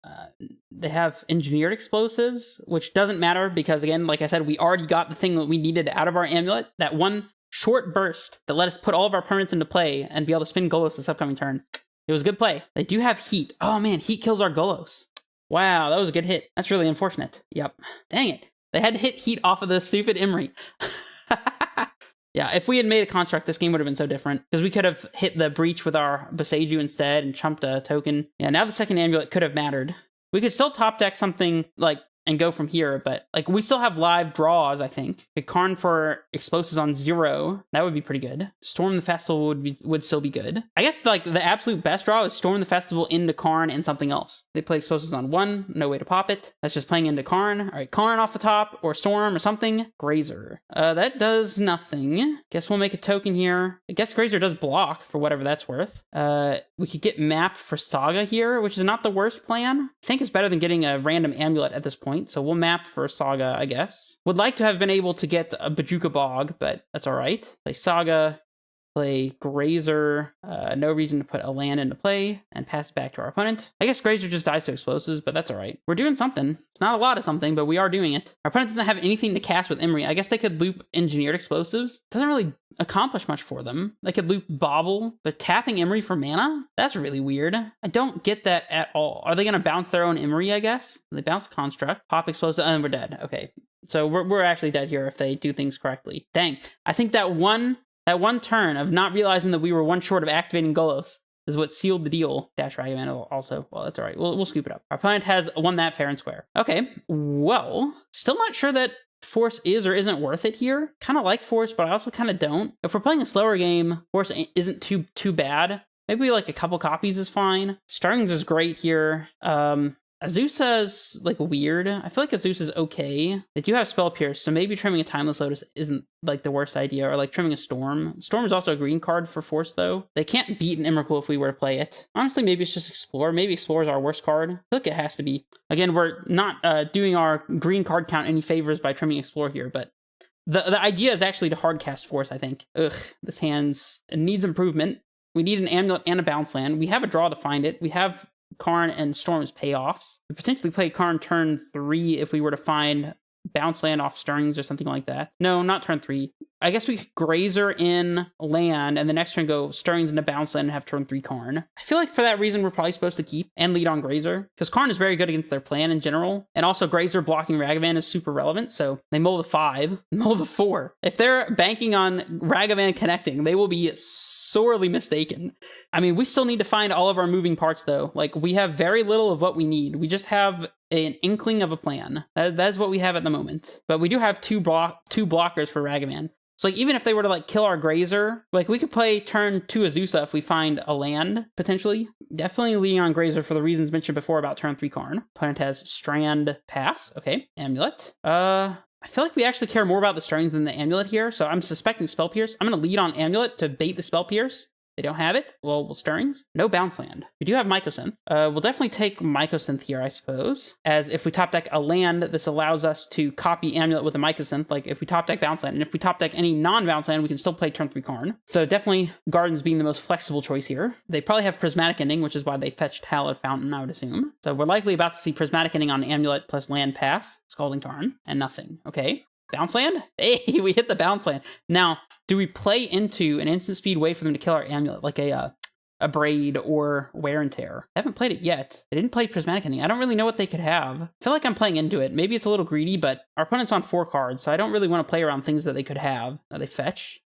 A: They have Engineered Explosives, which doesn't matter because, again, like I said, we already got the thing that we needed out of our amulet. That one short burst that let us put all of our permanents into play and be able to spin Golos this upcoming turn. It was a good play. They do have Heat. Oh man, Heat kills our Golos. Wow, that was a good hit. That's really unfortunate. Yep. Dang it. They had to hit Heat off of the stupid Emery. Yeah, if we had made a construct, this game would have been so different. Because we could have hit the breach with our Boseiju instead and chumped a token. Yeah, now the second amulet could have mattered. We could still top deck something like and go from here, but like we still have live draws, I think. A Karn for Explosives on 0, that would be pretty good. Storm the Festival would still be good. I guess like the absolute best draw is Storm the Festival into Karn and something else. They play Explosives on 1, no way to pop it. That's just playing into Karn. All right, Karn off the top, or Storm or something. Grazer. That does nothing. Guess we'll make a token here. I guess Grazer does block for whatever that's worth. We could get Map for Saga here, which is not the worst plan. I think it's better than getting a random amulet at this point. So we'll map for Saga, I guess. Would like to have been able to get a Bajuka Bog, but that's all right. Play Saga, play Grazer. No reason to put a land into play and pass it back to our opponent. I guess Grazer just dies to Explosives, but that's all right. We're doing something. It's not a lot of something, but we are doing it. Our opponent doesn't have anything to cast with Emery. I guess they could loop Engineered Explosives. Doesn't really accomplish much for them. They could loop Bobble. They're tapping Emery for mana? That's really weird. I don't get that at all. Are they going to bounce their own Emery, I guess? They bounce Construct, pop Explosive, and we're dead. Okay. So we're actually dead here if they do things correctly. Dang. I think that one turn of not realizing that we were one short of activating Golos is what sealed the deal. Dash Ragavan also. Well, that's all right. We'll scoop it up. Our opponent has won that fair and square. Okay. Well, still not sure that Force is or isn't worth it here. Kind of like Force, but I also kind of don't. If we're playing a slower game, Force isn't too bad. Maybe like a couple copies is fine. Stirrings is great here. Azusa's like weird. I feel like Azusa is okay. They do have Spell Pierce, so maybe trimming a Timeless Lotus isn't like the worst idea, or like trimming a Storm. Storm is also a green card for Force, though. They can't beat an Emrakul if we were to play it. Honestly, maybe it's just Explore. Maybe Explore is our worst card. I feel like it has to be. Again, we're not doing our green card count any favors by trimming Explore here, but the idea is actually to hardcast Force, I think. Ugh, this hand's needs improvement. We need an Amulet and a bounce land. We have a draw to find it. We have Karn and Storm as payoffs. We potentially play Karn turn 3 if we were to find bounce land off Stirrings or something like that. No, not turn 3. I guess we could Grazer in land and the next turn go Stirrings into bounce land and have turn 3 Karn. I feel like for that reason we're probably supposed to keep and lead on Grazer, because Karn is very good against their plan in general, and also Grazer blocking Ragavan is super relevant, so they mull the 5, mull the 4. If they're banking on Ragavan connecting, they will be sorely mistaken. I mean, we still need to find all of our moving parts though. Like, we have very little of what we need. We just have an inkling of a plan. That's what we have at the moment. But we do have two blockers for Ragavan. So like, even if they were to like kill our Grazer, like we could play turn 2 Azusa if we find a land, potentially. Definitely leaning on Grazer for the reasons mentioned before about turn 3 Karn. Opponent has Strand, pass. Okay, Amulet. I feel like we actually care more about the Stirrings than the Amulet here, so I'm suspecting Spell Pierce. I'm going to lead on Amulet to bait the Spell Pierce. They don't have it. Well, we'll Stirrings. No bounce land. We do have Mycosynth. We'll definitely take Mycosynth here, I suppose. As if we top deck a land, this allows us to copy Amulet with a Mycosynth. Like if we top deck bounce land, and if we top deck any non-bounce land, we can still play turn 3 Karn. So definitely Gardens being the most flexible choice here. They probably have Prismatic Ending, which is why they fetched Hallowed Fountain, I would assume. So we're likely about to see Prismatic Ending on Amulet plus land pass, Scalding Tarn, and nothing. Okay. Bounce land? Hey, we hit the bounce land. Now, do we play into an instant speed way for them to kill our Amulet, like a Braid or Wear and Tear? I haven't played it yet. They didn't play Prismatic Ending. I don't really know what they could have. I feel like I'm playing into it. Maybe it's a little greedy, but our opponent's on 4 cards, so I don't really want to play around things that they could have. They fetch.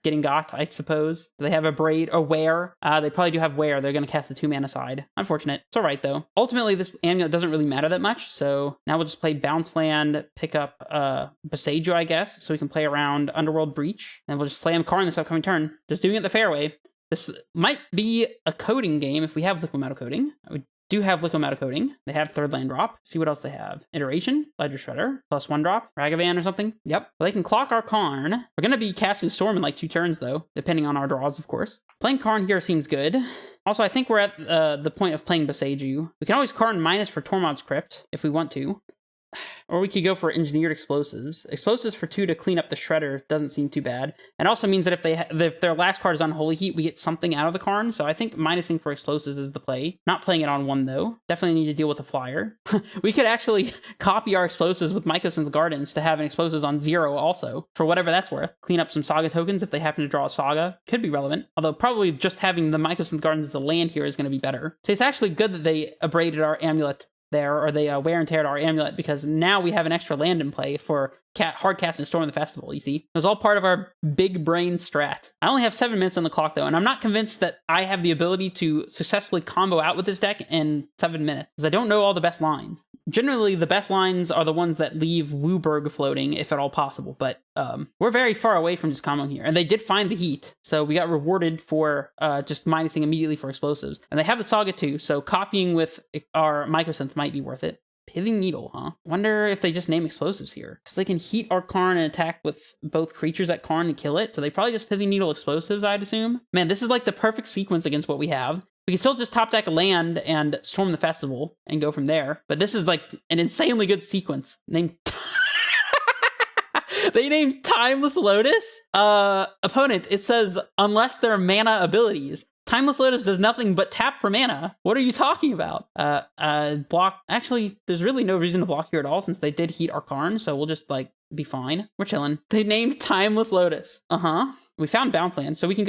A: getting got, I suppose. Do they have a braid or wear? They probably do have wear. They're going to cast the 2-mana side. Unfortunate. It's all right, though. Ultimately, this amulet doesn't really matter that much, so now we'll just play Bounce Land, pick up Boseiju, I guess, so we can play around Underworld Breach, and we'll just slam Karn this upcoming turn. Just doing it the fair way. This might be a coding game if we have Liquid Metal Coding. We do have Liquid Metal Coding. They have 3rd land drop. Let's see what else they have. Iteration, Ledger Shredder, +1 drop, Ragavan or something. Yep. Well, they can clock our Karn. We're going to be casting Storm in like 2 turns, though, depending on our draws, of course. Playing Karn here seems good. Also, I think we're at the point of playing Boseiju. We can always Karn minus for Tormod's Crypt if we want to. Or we could go for Engineered Explosives. Explosives for 2 to clean up the Shredder doesn't seem too bad. And also means that if their last card is on Holy Heat, we get something out of the Karn. So I think minusing for Explosives is the play. Not playing it on 1, though. Definitely need to deal with a flyer. We could actually copy our Explosives with Mycosynth Gardens to have an Explosives on 0 also, for whatever that's worth. Clean up some Saga tokens if they happen to draw a Saga. Could be relevant. Although probably just having the Mycosynth Gardens as a land here is going to be better. So it's actually good that they abraded our Amulet there, or they wear and tear our Amulet, because now we have an extra land in play for hard cast and Storm the Festival, you see? It was all part of our big brain strat. I only have 7 minutes on the clock, though, and I'm not convinced that I have the ability to successfully combo out with this deck in 7 minutes, because I don't know all the best lines. Generally, the best lines are the ones that leave Wooburg floating, if at all possible, but we're very far away from just comboing here. And they did find the heat, so we got rewarded for just minusing immediately for Explosives. And they have the Saga too, so copying with our Mycosynth might be worth it. Pithing Needle, huh? Wonder if they just name Explosives here. Because they can heat our Karn and attack with both creatures at Karn and kill it, so they probably just Pithing Needle Explosives, I'd assume. Man, this is like the perfect sequence against what we have. We can still just top deck a land and Storm the Festival and go from there. But this is like an insanely good sequence. Named They named Timeless Lotus? Opponent, it says, unless they're mana abilities. Timeless Lotus does nothing but tap for mana. What are you talking about? Block. Actually, there's really no reason to block here at all since they did heat our Karn, so we'll just, like, be fine. We're chilling. They named Timeless Lotus. We found Bounce Land, so we can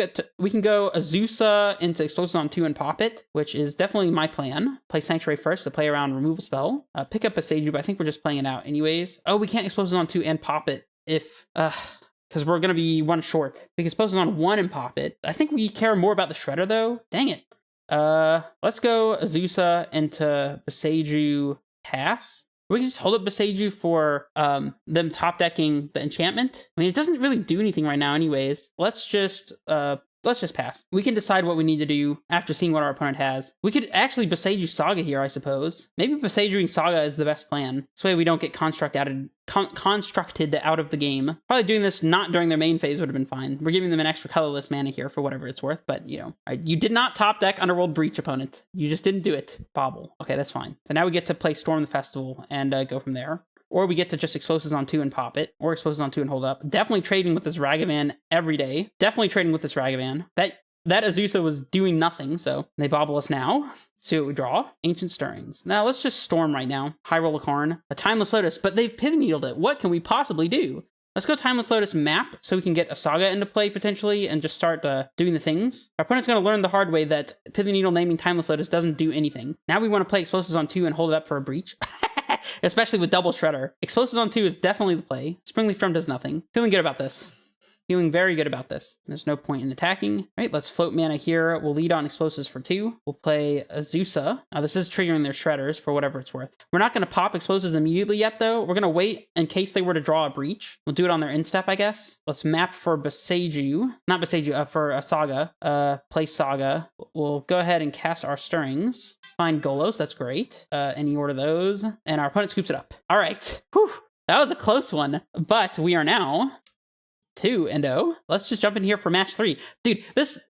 A: go Azusa into Explosives on 2 and pop it, which is definitely my plan. Play Sanctuary first to play around Removal Spell. Pick up a Boseiju, but I think we're just playing it out anyways. Oh, we can't Explosives on 2 and pop it if... because we're going to be 1 short. We can Explosives on 1 and pop it. I think we care more about the Shredder, though. Dang it. Let's go Azusa into Boseiju pass. We can just hold up Boseiju for them top decking the enchantment. I mean, it doesn't really do anything right now anyways. Let's just pass. We can decide what we need to do after seeing what our opponent has. We could actually Boseiju Saga here, I suppose. Maybe Boseijuing Saga is the best plan. This way we don't get constructed out of the game. Probably doing this not during their main phase would have been fine. We're giving them an extra colorless mana here for whatever it's worth, but, you know. You did not top deck Underworld Breach, opponent. You just didn't do it. Bobble. Okay, that's fine. So now we get to play Storm the Festival and go from there. Or we get to just Explosives on 2 and pop it. Or Explosives on 2 and hold up. Definitely trading with this Ragavan every day. Definitely trading with this Ragavan. That Azusa was doing nothing, so they bobble us now. See what we draw. Ancient Stirrings. Now, let's just Storm right now. High roll a Karn. A Timeless Lotus, but they've Pithing Needled it. What can we possibly do? Let's go Timeless Lotus map so we can get a Saga into play potentially and just start doing the things. Our opponent's going to learn the hard way that Pithing Needle naming Timeless Lotus doesn't do anything. Now we want to play Explosives on 2 and hold it up for a breach. Especially with double Shredder. Explosives on 2 is definitely the play. Springleaf Drum does nothing. Feeling good about this. Feeling very good about this. There's no point in attacking. All right, let's float mana here. We'll lead on Explosives for 2. We'll play Azusa. Now, this is triggering their Shredders for whatever it's worth. We're not going to pop Explosives immediately yet, though. We're going to wait in case they were to draw a Breach. We'll do it on their instep, I guess. Let's map for Boseiju. Not Boseiju, for a Saga. Play Saga. We'll go ahead and cast our Stirrings. Find Golos, that's great. Any order those. And our opponent scoops it up. All right. Whew. That was a close one. But we are now... 2-0. Let's just jump in here for match 3. Dude,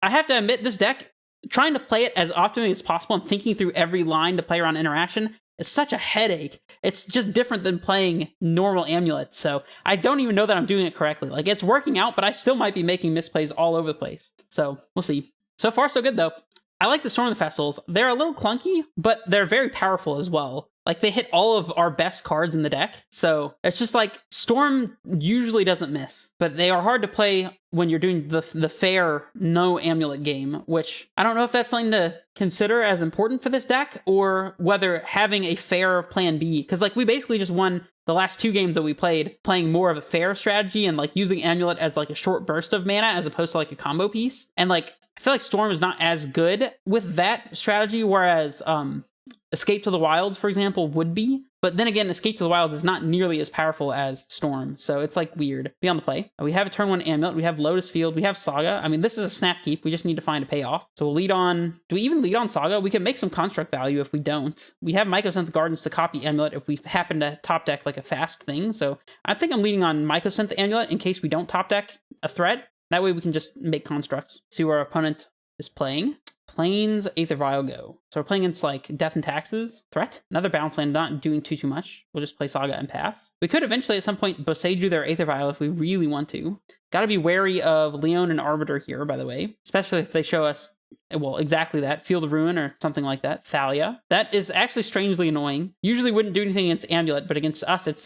A: I have to admit, this deck, trying to play it as optimally as possible and thinking through every line to play around interaction is such a headache. It's just different than playing normal Amulet, so I don't even know that I'm doing it correctly. Like, it's working out, but I still might be making misplays all over the place. So, we'll see. So far, so good, though. I like the Storm of the Festivals. They're a little clunky, but they're very powerful as well. Like, they hit all of our best cards in the deck. So it's just like, Storm usually doesn't miss. But they are hard to play when you're doing the fair no Amulet game, which I don't know if that's something to consider as important for this deck, or whether having a fair plan B. Because, like, we basically just won the last 2 games that we played, playing more of a fair strategy and like using Amulet as like a short burst of mana as opposed to like a combo piece. And like, I feel like Storm is not as good with that strategy, whereas Escape to the Wilds, for example, would be. But then again, Escape to the Wilds is not nearly as powerful as Storm, so it's like weird. Be on the play. We have a turn 1 Amulet, we have Lotus Field, we have Saga. I mean, this is a snap keep, we just need to find a payoff. So we'll lead on, do we even lead on Saga? We can make some construct value if we don't. We have Mycosynth Gardens to copy Amulet if we happen to top deck like a fast thing, so I think I'm leading on Mycosynth Amulet in case we don't top deck a threat. That way we can just make constructs. See where our opponent is playing. Plains, Aether Vial, go. So we're playing against like Death and Taxes, threat. Another bounce land, not doing too much. We'll just play Saga and pass. We could eventually at some point Boseiju their Aether Vial if we really want to. Gotta be wary of Leon and Arbiter here, by the way. Especially if they show us, well, exactly that. Field of Ruin or something like that. Thalia. That is actually strangely annoying. Usually wouldn't do anything against Amulet, but against us it's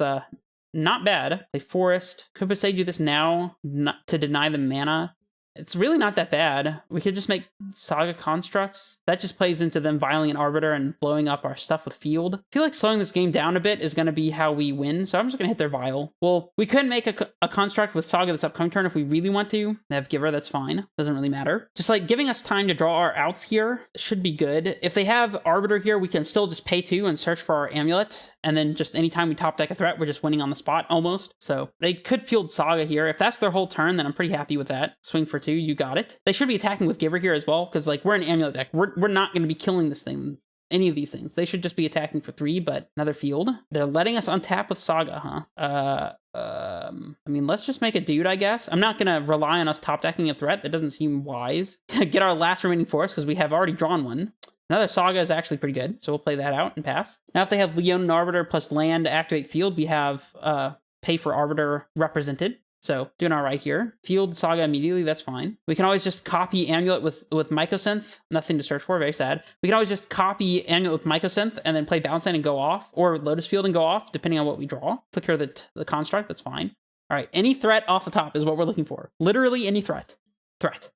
A: not bad. Play Forest. Could Boseiju this now not to deny them mana? It's really not that bad. We could just make Saga constructs. That just plays into them vialing an Arbiter and blowing up our stuff with Field. I feel like slowing this game down a bit is going to be how we win, so I'm just going to hit their Vial. Well, we could make a construct with Saga this upcoming turn if we really want to. They have Giver, that's fine. Doesn't really matter. Just like giving us time to draw our outs here should be good. If they have Arbiter here, we can still just pay 2 and search for our Amulet. And then just anytime we top deck a threat, we're just winning on the spot almost. So they could field Saga here. If that's their whole turn, then I'm pretty happy with that. Swing for 2, you got it. They should be attacking with Giver here as well, because like we're an Amulet deck. We're not going to be killing this thing, any of these things. They should just be attacking for 3, but another field. They're letting us untap with Saga, huh? I mean, let's just make a dude, I guess. I'm not going to rely on us top decking a threat. That doesn't seem wise. Get our last remaining forest, because we have already drawn one. Another Saga is actually pretty good, so we'll play that out and pass. Now, if they have Leon and Arbiter plus land to activate field, we have pay for Arbiter represented. So doing all right here. Field Saga immediately, that's fine. We can always just copy Amulet with Mycosynth. Nothing to search for, very sad. We can always just copy Amulet with Mycosynth and then play Bounce Land and go off, or Lotus Field and go off, depending on what we draw. Click here the construct, that's fine. All right, any threat off the top is what we're looking for. Literally any threat.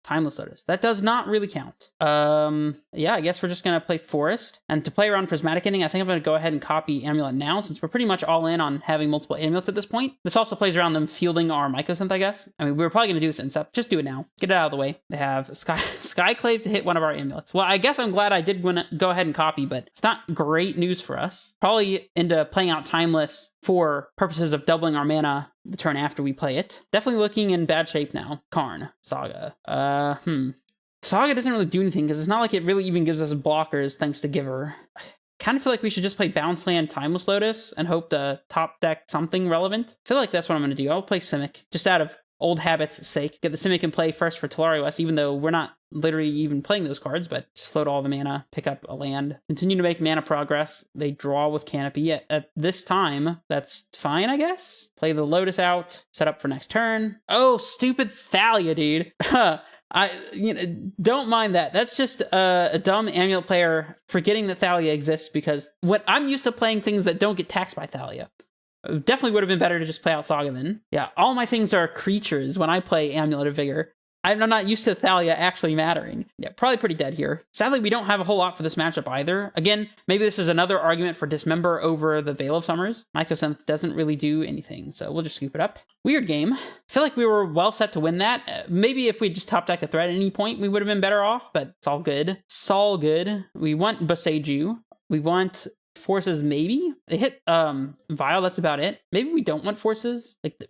A: Timeless Lotus. That does not really count. Yeah, I guess we're just gonna play Forest. And to play around Prismatic Ending, I think I'm gonna go ahead and copy Amulet now, since we're pretty much all in on having multiple Amulets at this point. This also plays around them fielding our Mycosynth, I guess. I mean, we were probably gonna do this in Sep. Just do it now. Get it out of the way. They have Skyclave to hit one of our Amulets. Well, I guess I'm glad I did go ahead and copy, but it's not great news for us. Probably into playing out Timeless for purposes of doubling our mana the turn after we play it. Definitely looking in bad shape now. Karn. Saga. Saga doesn't really do anything, because it's not like it really even gives us blockers thanks to Giver. Kind of feel like we should just play Bounce Land Timeless Lotus and hope to top deck something relevant. I feel like that's what I'm going to do. I'll play Simic, just out of old habits' sake. Get the Simic in play first for Telaria West, even though we're not literally even playing those cards, but just float all the mana, pick up a land, continue to make mana progress. They draw with Canopy. At this time, that's fine, I guess. Play the Lotus out, set up for next turn. Oh, stupid Thalia, dude. Don't mind that. That's just a dumb Amulet player forgetting that Thalia exists, because when I'm used to playing things that don't get taxed by Thalia. It definitely would have been better to just play out Saga then. Yeah, all my things are creatures when I play Amulet of Vigor. I'm not used to Thalia actually mattering. Yeah, probably pretty dead here. Sadly, we don't have a whole lot for this matchup either. Again, maybe this is another argument for Dismember over the Veil of Summers. Mycosynth doesn't really do anything, so we'll just scoop it up. Weird game. I feel like we were well set to win that. Maybe if we just top deck a threat at any point, we would have been better off, but it's all good. It's all good. We want Boseiju. We want Forces, maybe? They hit Vial, that's about it. Maybe we don't want Forces. Like,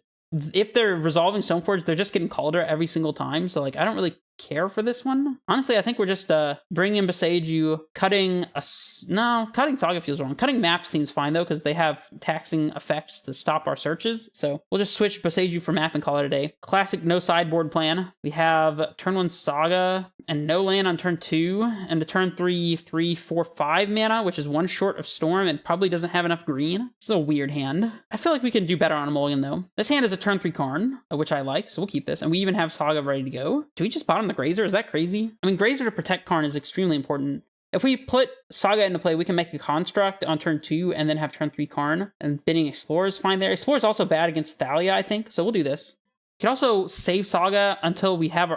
A: if they're resolving Stoneforge, they're just getting Calder every single time, so like I don't really care for this one. Honestly, I think we're just bringing in Boseiju, cutting Saga feels wrong. Cutting Map seems fine though, because they have taxing effects to stop our searches, so we'll just switch Boseiju for Map and call it a day. Classic no sideboard plan. We have turn 1 Saga and no land on turn 2, and a turn 3 4 5 mana, which is 1 short of Storm and probably doesn't have enough green. This is a weird hand. I feel like we can do better on a mulligan though. This hand is a turn 3 Karn, which I like, so we'll keep this, and we even have Saga ready to go. Do we just bottom the Grazer? Is that crazy? I mean, Grazer to protect Karn is extremely important. If we put Saga into play, we can make a construct on turn 2 and then have turn 3 Karn, and bidding Explorer is fine there. Explorer is also bad against Thalia, I think, so we'll do this. We can also save Saga until we have,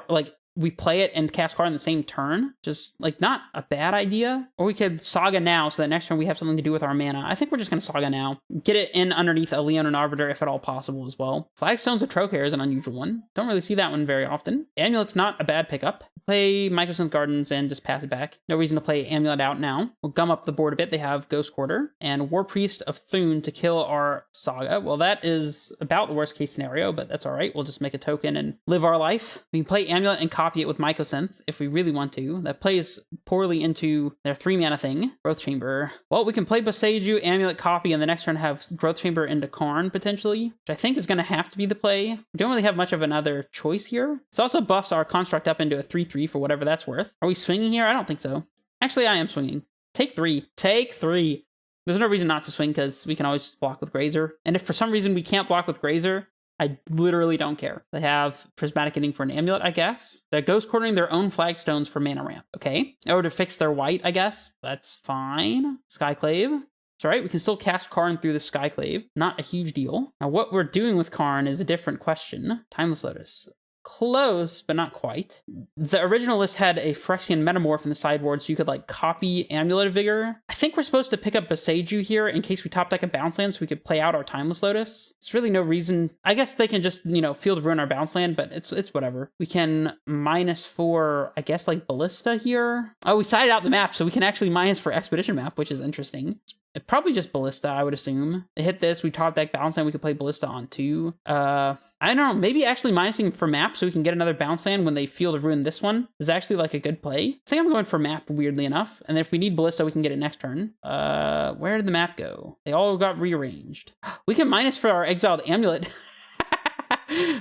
A: we play it and cast card in the same turn. Just like not a bad idea. Or we could Saga now so that next turn we have something to do with our mana. I think we're just going to Saga now. Get it in underneath a Leon and Arbiter if at all possible as well. Flagstones of Trocaire is an unusual one. Don't really see that one very often. Amulet's not a bad pickup. Play Mycosynth Gardens and just pass it back. No reason to play Amulet out now. We'll gum up the board a bit. They have Ghost Quarter and War Priest of Thune to kill our Saga. Well, that is about the worst case scenario, but that's all right. We'll just make a token and live our life. We can play Amulet and copy it with Mycosynth if we really want to. That plays poorly into their 3-mana thing. Growth Chamber. Well, we can play Boseiju, Amulet, copy, and the next turn have Growth Chamber into Karn, potentially, which I think is going to have to be the play. We don't really have much of another choice here. This also buffs our construct up into a 3/3 for whatever that's worth. Are we swinging here? I don't think so. Actually, I am swinging. Take 3. Take 3. There's no reason not to swing because we can always just block with Grazer. And if for some reason we can't block with Grazer, I literally don't care. They have Prismatic Ending for an Amulet, I guess. They're Ghost Quartering their own Flagstones for mana ramp. Okay. Or to fix their white, I guess. That's fine. Skyclave. It's all right. We can still cast Karn through the Skyclave. Not a huge deal. Now, what we're doing with Karn is a different question. Timeless Lotus. Close, but not quite. The original list had a Phyrexian Metamorph in the sideboard, so you could like copy Amulet of Vigor. I think we're supposed to pick up Boseiju here in case we top deck a bounce land so we could play out our Timeless Lotus. It's really no reason. I guess they can just, Field of Ruin our bounce land, but it's whatever. We can -4, I guess, like Ballista here. Oh, we sided out the map, so we can actually minus for Expedition map, which is interesting. It's probably just Ballista, I would assume. They hit this, we top deck bounce land, we could play Ballista on 2. I don't know, maybe actually minusing for map so we can get another bounce land when they Field of Ruin this one is actually like a good play. I think I'm going for map, weirdly enough. And then if we need Ballista, we can get it next turn. Where did the map go? They all got rearranged. We can minus for our exiled Amulet.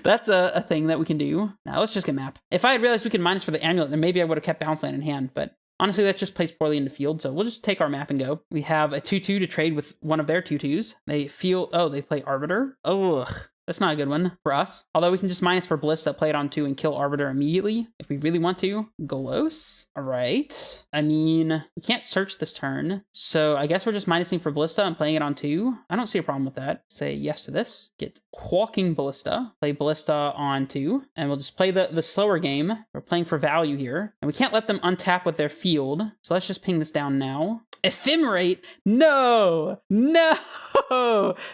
A: That's a thing that we can do. Now let's just get map. If I had realized we could minus for the Amulet, then maybe I would have kept bounce land in hand, but honestly, that just plays poorly into field, so we'll just take our map and go. We have a 2/2 to trade with one of their 2/2s. They play Arbiter. Ugh. That's not a good one for us. Although we can just minus for Ballista, play it on 2, and kill Arbiter immediately if we really want to. Golos. All right. I mean, we can't search this turn, so I guess we're just minusing for Ballista and playing it on 2. I don't see a problem with that. Say yes to this. Get Qualking Ballista. Play Ballista on 2, and we'll just play the slower game. We're playing for value here, and we can't let them untap with their field, so let's just ping this down now. Ephemerate? No!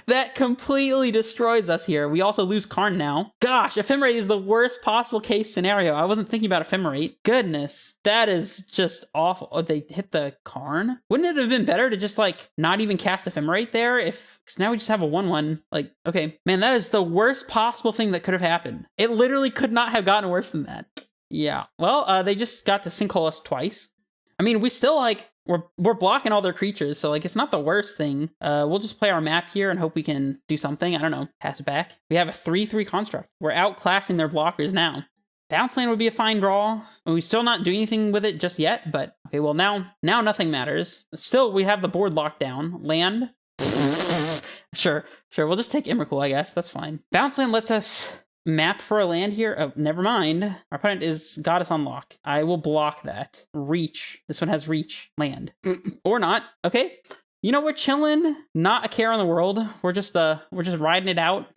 A: That completely destroys us here. We also lose Karn now. Gosh, Ephemerate is the worst possible case scenario. I wasn't thinking about Ephemerate. Goodness, that is just awful. Oh, they hit the Karn? Wouldn't it have been better to just, not even cast Ephemerate there? Because now we just have a 1/1. Okay, man, that is the worst possible thing that could have happened. It literally could not have gotten worse than that. Yeah, well, they just got to sinkhole us twice. I mean, we still, we're blocking all their creatures, so, it's not the worst thing. We'll just play our map here and hope we can do something. I don't know. Pass it back. We have a 3/3 construct. We're outclassing their blockers now. Bounce land would be a fine draw. We still not do anything with it just yet, but, okay, well, now nothing matters. Still, we have the board locked down. Land. Sure. We'll just take Emrakul, I guess. That's fine. Bounce land lets us map for a land here. Oh, never mind. Our opponent is Goddess Unlock. I will block that. Reach. This one has reach. Land. Or not. Okay. We're chilling. Not a care in the world. We're just riding it out.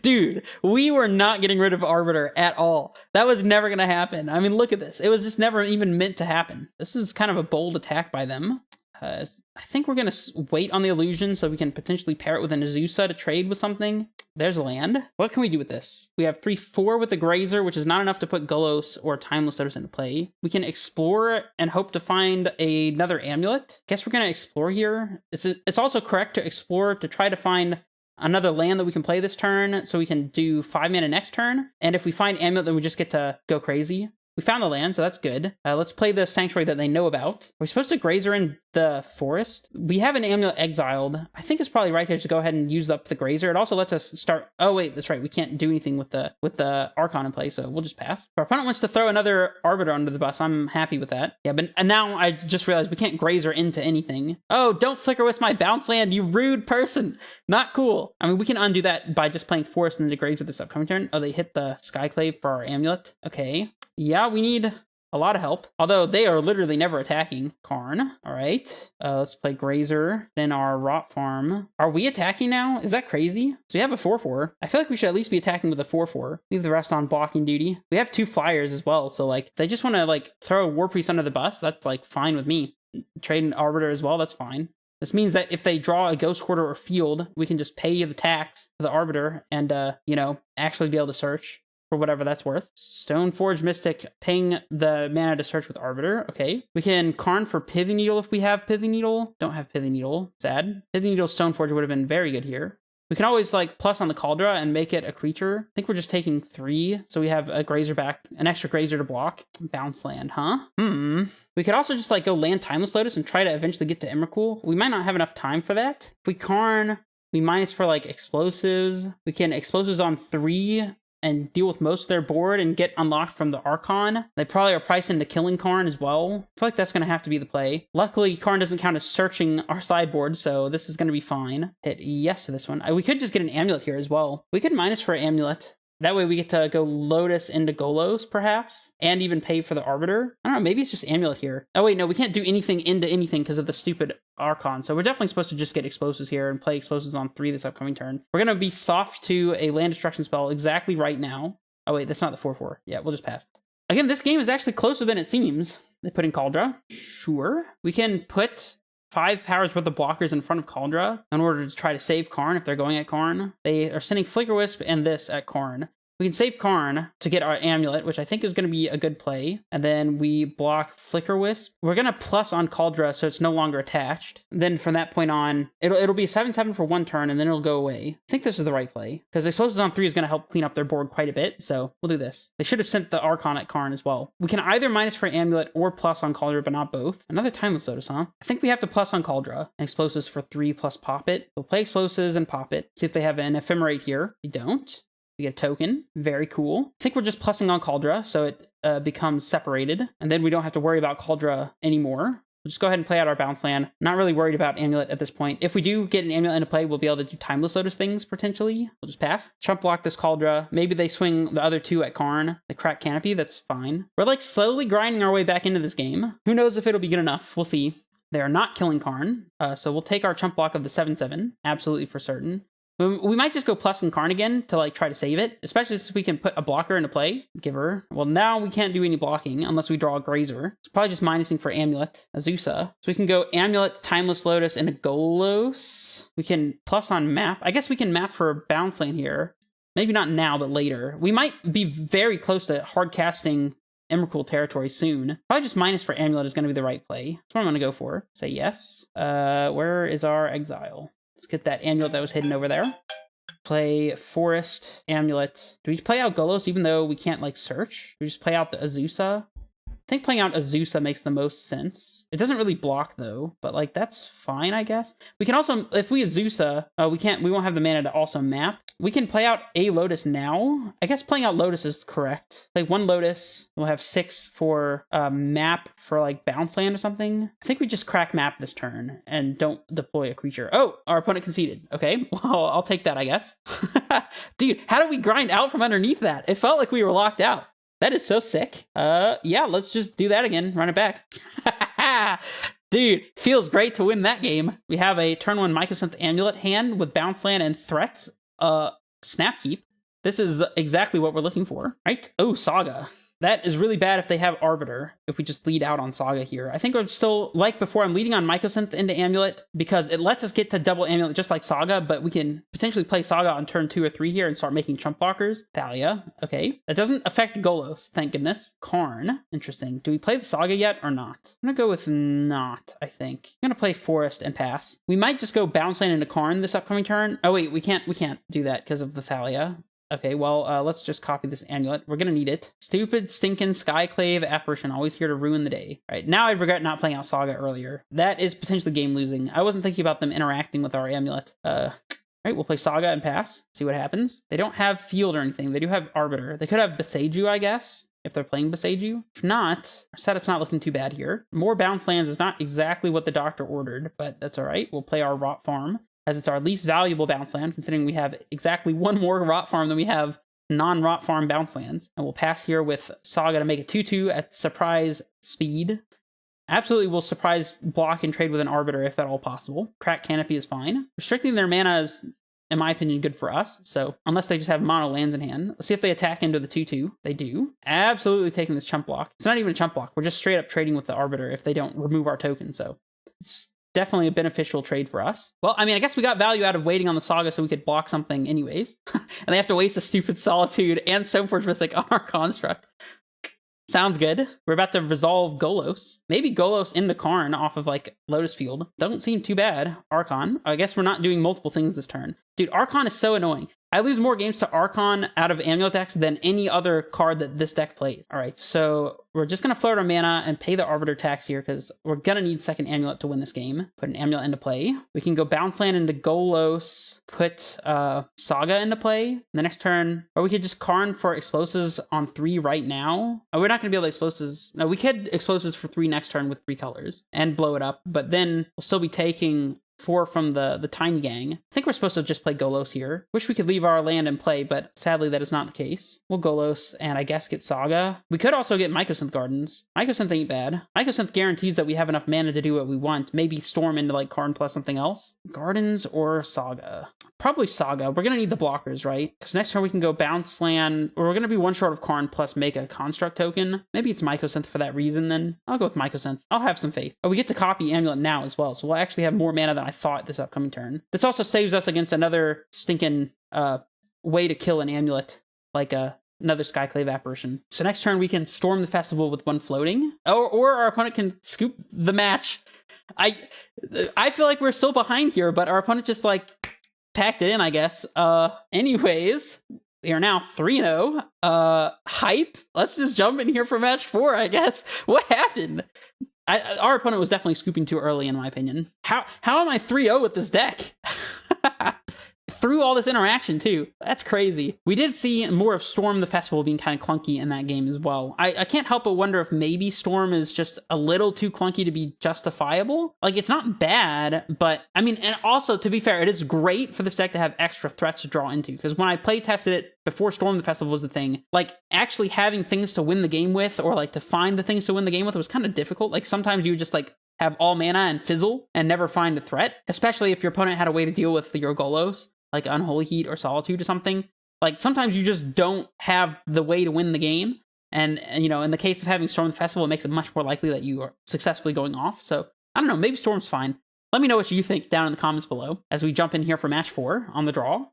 A: Dude, we were not getting rid of Arbiter at all. That was never going to happen. I mean, look at this. It was just never even meant to happen. This is kind of a bold attack by them. I think we're going to wait on the illusion so we can potentially pair it with an Azusa to trade with something. There's land. What can we do with this? We have 3/4 with the Grazer, which is not enough to put Golos or Timeless Lotus into play. We can explore and hope to find another Amulet. Guess we're going to explore here. It's also correct to explore to try to find another land that we can play this turn so we can do 5 mana next turn. And if we find Amulet, then we just get to go crazy. We found the land, so that's good. Let's play the Sanctuary that they know about. We're supposed to Grazer in the forest. We have an Amulet exiled. I think it's probably right here to go ahead and use up the Grazer. It also lets us start... Oh, wait, that's right. We can't do anything with the Archon in play, so we'll just pass. Our opponent wants to throw another Arbiter under the bus. I'm happy with that. Yeah, but now I just realized we can't Grazer into anything. Oh, don't Flicker Wisp my bounce land, you rude person. Not cool. I mean, we can undo that by just playing Forest and into Grazer this upcoming turn. Oh, they hit the Skyclave for our Amulet. Okay. Yeah, we need a lot of help. Although they are literally never attacking. Karn. All right. Let's play Grazer. Then our Rot Farm. Are we attacking now? Is that crazy? So we have a 4/4. I feel like we should at least be attacking with a 4/4. Leave the rest on blocking duty. We have 2 flyers as well. So like, if they just want to like throw a War Priest under the bus, that's like fine with me. Trade an Arbiter as well. That's fine. This means that if they draw a Ghost Quarter or Field, we can just pay the tax to the Arbiter and, you know, actually be able to search for whatever that's worth. Stoneforge Mystic, paying the mana to search with Arbiter. Okay. We can Karn for Pithy Needle if we have Pithy Needle. Don't have Pithy Needle. Sad. Pithy Needle Stoneforge would have been very good here. We can always like plus on the Cauldra and make it a creature. I think we're just taking 3, so we have a Grazer back, an extra Grazer to block. Bounce land, huh? We could also just like go land Timeless Lotus and try to eventually get to Emrakul. We might not have enough time for that. If we Karn, we minus for like explosives. We can explosives on 3 and deal with most of their board and get unlocked from the Archon. They probably are priced into killing Karn as well. I feel like that's going to have to be the play. Luckily, Karn doesn't count as searching our sideboard, so this is going to be fine. Hit yes to this one. We could just get an Amulet here as well. We could minus for Amulet. That way we get to go Lotus into Golos, perhaps, and even pay for the Arbiter. I don't know, maybe it's just Amulet here. Oh wait, no, we can't do anything into anything because of the stupid Archon, so we're definitely supposed to just get Explosives here and play Explosives on 3 this upcoming turn. We're going to be soft to a land destruction spell exactly right now. Oh wait, that's not the 4/4. Yeah, we'll just pass. Again, this game is actually closer than it seems. They put in Cauldra. Sure. We can put 5 powers worth of blockers in front of Cauldra in order to try to save Karn if they're going at Karn. They are sending Flicker Wisp and this at Karn. We can save Karn to get our Amulet, which I think is going to be a good play. And then we block Flicker Wisp. We're going to plus on Cauldra so it's no longer attached. Then from that point on, it'll be a 7/7 for 1 turn and then it'll go away. I think this is the right play because Explosives on 3 is going to help clean up their board quite a bit. So we'll do this. They should have sent the Archon at Karn as well. We can either minus for Amulet or plus on Cauldra, but not both. Another Timeless Lotus, huh? I think we have to plus on Cauldra and Explosives for 3 plus pop it. We'll play Explosives and pop it. See if they have an Ephemerate here. We don't. We get a token. Very cool. I think we're just plussing on Cauldra, so it becomes separated, and then we don't have to worry about Cauldra anymore. We'll just go ahead and play out our bounce land. Not really worried about Amulet at this point. If we do get an Amulet into play, we'll be able to do Timeless Lotus things, potentially. We'll just pass. Trump block this Cauldra. Maybe they swing the other 2 at Karn. They crack Canopy. That's fine. We're like slowly grinding our way back into this game. Who knows if it'll be good enough? We'll see. They are not killing Karn, so we'll take our chump block of the 7/7. Absolutely for certain. We might just go plus and Karn again to like try to save it, especially since we can put a blocker into play. Give her. Well, now we can't do any blocking unless we draw a Grazer. It's probably just minusing for Amulet, Azusa. So we can go Amulet, Timeless Lotus, and a Golos. We can plus on map. I guess we can map for a bounce lane here. Maybe not now, but later. We might be very close to hard casting Emrakul territory soon. Probably just minus for Amulet is going to be the right play. That's what I'm going to go for. Say yes. Where is our exile? Let's get that Amulet that was hidden over there. Play Forest, Amulet. Do we play out Golos even though we can't, like, search? Do we just play out the Azusa? I think playing out Azusa makes the most sense. It doesn't really block, though, but, like, that's fine, I guess. We can also, if we Azusa, we won't have the mana to also map. We can play out a Lotus now. I guess playing out Lotus is correct. Play 1 Lotus. We'll have 6 for map for, like, bounce land or something. I think we just crack map this turn and don't deploy a creature. Oh, our opponent conceded. Okay, well, I'll take that, I guess. Dude, how did we grind out from underneath that? It felt like we were locked out. That is so sick. Yeah, let's just do that again. Run it back. Dude, feels great to win that game. We have a turn 1 Mycosynth Amulet hand with bounce land and threats. Snapkeep. This is exactly what we're looking for, right? Oh, Saga. That is really bad if they have Arbiter, if we just lead out on Saga here. I think I'm still, like before, I'm leading on Mycosynth into Amulet because it lets us get to double Amulet just like Saga, but we can potentially play Saga on turn 2 or 3 here and start making chump blockers. Thalia, okay. That doesn't affect Golos, thank goodness. Karn, interesting. Do we play the Saga yet or not? I'm gonna go with not, I think. I'm gonna play Forest and pass. We might just go bounce land into Karn this upcoming turn. Oh wait, we can't do that because of the Thalia. Okay, well, let's just copy this Amulet. We're gonna need it. Stupid, stinking Skyclave Apparition, always here to ruin the day. All right, now I regret not playing out Saga earlier. That is potentially game losing. I wasn't thinking about them interacting with our Amulet. All right, we'll play Saga and pass. See what happens. They don't have Field or anything. They do have Arbiter. They could have Beseiju, I guess, if they're playing Beseiju. If not, our setup's not looking too bad here. More bounce lands is not exactly what the doctor ordered, but that's all right. We'll play our Rot Farm, as it's our least valuable bounce land, considering we have exactly 1 more Rot Farm than we have non-rot farm bounce lands. And we'll pass here with Saga to make a 2/2 at surprise speed. Absolutely will surprise block and trade with an Arbiter if at all possible. Crack Canopy is fine. Restricting their mana is, in my opinion, good for us. So unless they just have mono lands in hand. Let's see if they attack into the 2/2. They do. Absolutely taking this chump block. It's not even a chump block. We're just straight up trading with the Arbiter if they don't remove our token. So it's definitely a beneficial trade for us. Well, I mean, I guess we got value out of waiting on the Saga so we could block something anyways. And they have to waste a stupid Solitude and Stoneforge Mythic on our construct. Sounds good. We're about to resolve Golos. Maybe Golos into Karn off of, like, Lotus Field. Doesn't seem too bad. Archon. I guess we're not doing multiple things this turn. Dude, Archon is so annoying. I lose more games to Archon out of Amulet decks than any other card that this deck plays. All right, so we're just going to float our mana and pay the Arbiter tax here because we're going to need second Amulet to win this game. Put an Amulet into play. We can go bounce land into Golos, put Saga into play the next turn, or we could just Karn for Explosives on 3 right now. Oh, we're not going to be able to Explosives. No, we could Explosives for 3 next turn with 3 colors and blow it up, but then we'll still be taking 4 from the Tiny Gang. I think we're supposed to just play Golos here. Wish we could leave our land in play, but sadly that is not the case. We'll Golos and I guess get Saga. We could also get Mycosynth Gardens. Mycosynth ain't bad. Mycosynth guarantees that we have enough mana to do what we want. Maybe Storm into like Karn plus something else. Gardens or Saga? Probably Saga. We're gonna need the blockers, right? Because next turn we can go bounce land, or we're gonna be one short of Karn plus make a construct token. Maybe it's Mycosynth for that reason then. I'll go with Mycosynth. I'll have some faith. Oh, we get to copy Amulet now as well, so we'll actually have more mana than I thought this upcoming turn. This also saves us against another stinking way to kill an Amulet, like another Skyclave Apparition. So next turn we can storm the festival with 1 floating, or our opponent can scoop the match. I feel like we're still behind here, but our opponent just like packed it in, I guess. Anyways, we are now 3-0. Hype. Let's just jump in here for match 4, I guess. What happened? Our opponent was definitely scooping too early, in my opinion. How am I 3-0 with this deck? Through all this interaction, too. That's crazy. We did see more of Storm the Festival being kind of clunky in that game as well. I can't help but wonder if maybe Storm is just a little too clunky to be justifiable. Like, it's not bad, but, I mean, and also, to be fair, it is great for this deck to have extra threats to draw into, because when I play tested it before Storm the Festival was the thing, like, actually having things to win the game with, or, like, to find the things to win the game with was kind of difficult. Like, sometimes you would just, like, have all mana and fizzle and never find a threat, especially if your opponent had a way to deal with your Golos, like Unholy Heat or Solitude or something. Like, sometimes you just don't have the way to win the game. And you know, in the case of having Storm the Festival, it makes it much more likely that you are successfully going off. So, I don't know, maybe Storm's fine. Let me know what you think down in the comments below as we jump in here for match 4 on the draw.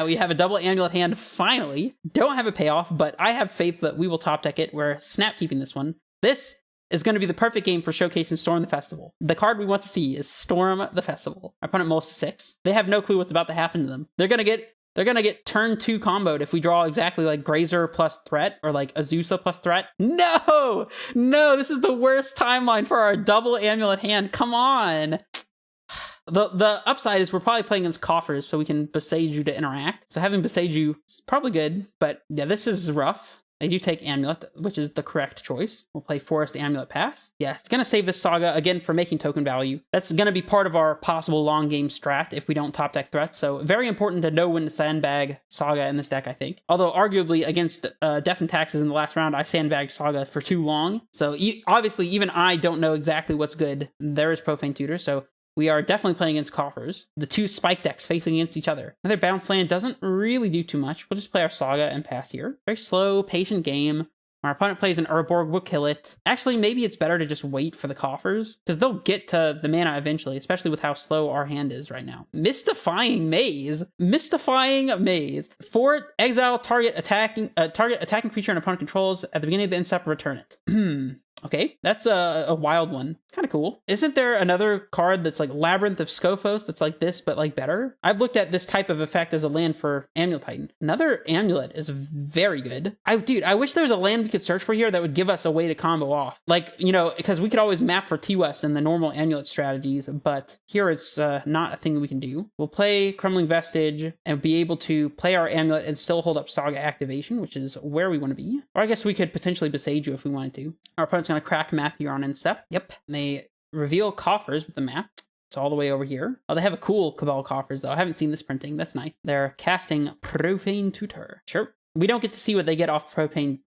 A: We have a double Amulet hand, finally. Don't have a payoff, but I have faith that we will top deck it. We're snap keeping this one. This is going to be the perfect game for showcasing Storm the Festival. The card we want to see is Storm the Festival. Our opponent mulls to 6. They have no clue what's about to happen to them. They're gonna get turn 2 comboed if we draw exactly like Grazer plus threat or like Azusa plus threat. No, this is the worst timeline for our double Amulet hand. Come on. The upside is we're probably playing against Coffers, so we can Beseiju to interact. So having Beseiju is probably good, but yeah, this is rough. I do take Amulet, which is the correct choice. We'll play Forest Amulet Pass. Yeah, it's going to save this Saga, again, for making token value. That's going to be part of our possible long game strat if we don't top deck threats. So very important to know when to sandbag Saga in this deck, I think. Although arguably against Death and Taxes in the last round, I sandbagged Saga for too long. So obviously even I don't know exactly what's good. There is Profane Tutor, so we are definitely playing against Coffers. The 2 spike decks facing against each other. Another bounce land doesn't really do too much. We'll just play our Saga and pass here. Very slow, patient game. Our opponent plays an Urborg, we'll kill it. Actually, maybe it's better to just wait for the Coffers, because they'll get to the mana eventually, especially with how slow our hand is right now. Mystifying Maze. For exile target attacking creature an opponent controls at the beginning of the end step, return it. Okay, that's a wild one. Kind of cool. Isn't there another card that's like Labyrinth of Scophos that's like this, but like better? I've looked at this type of effect as a land for Amulettitan. Another Amulet is very good. I wish there was a land we could search for here that would give us a way to combo off. Like, you know, because we could always map for T-West in the normal Amulet strategies, but here it's not a thing we can do. We'll play Crumbling Vestige and be able to play our Amulet and still hold up Saga activation, which is where we want to be. Or I guess we could potentially Beseiju if we wanted to. Our opponent's going to crack map here on end step. Yep. And they reveal Coffers with the map. It's all the way over here. Oh, they have a cool Cabal Coffers, though. I haven't seen this printing. That's nice. They're casting Profane Tutor. Sure. we don't get to see what they get off Profane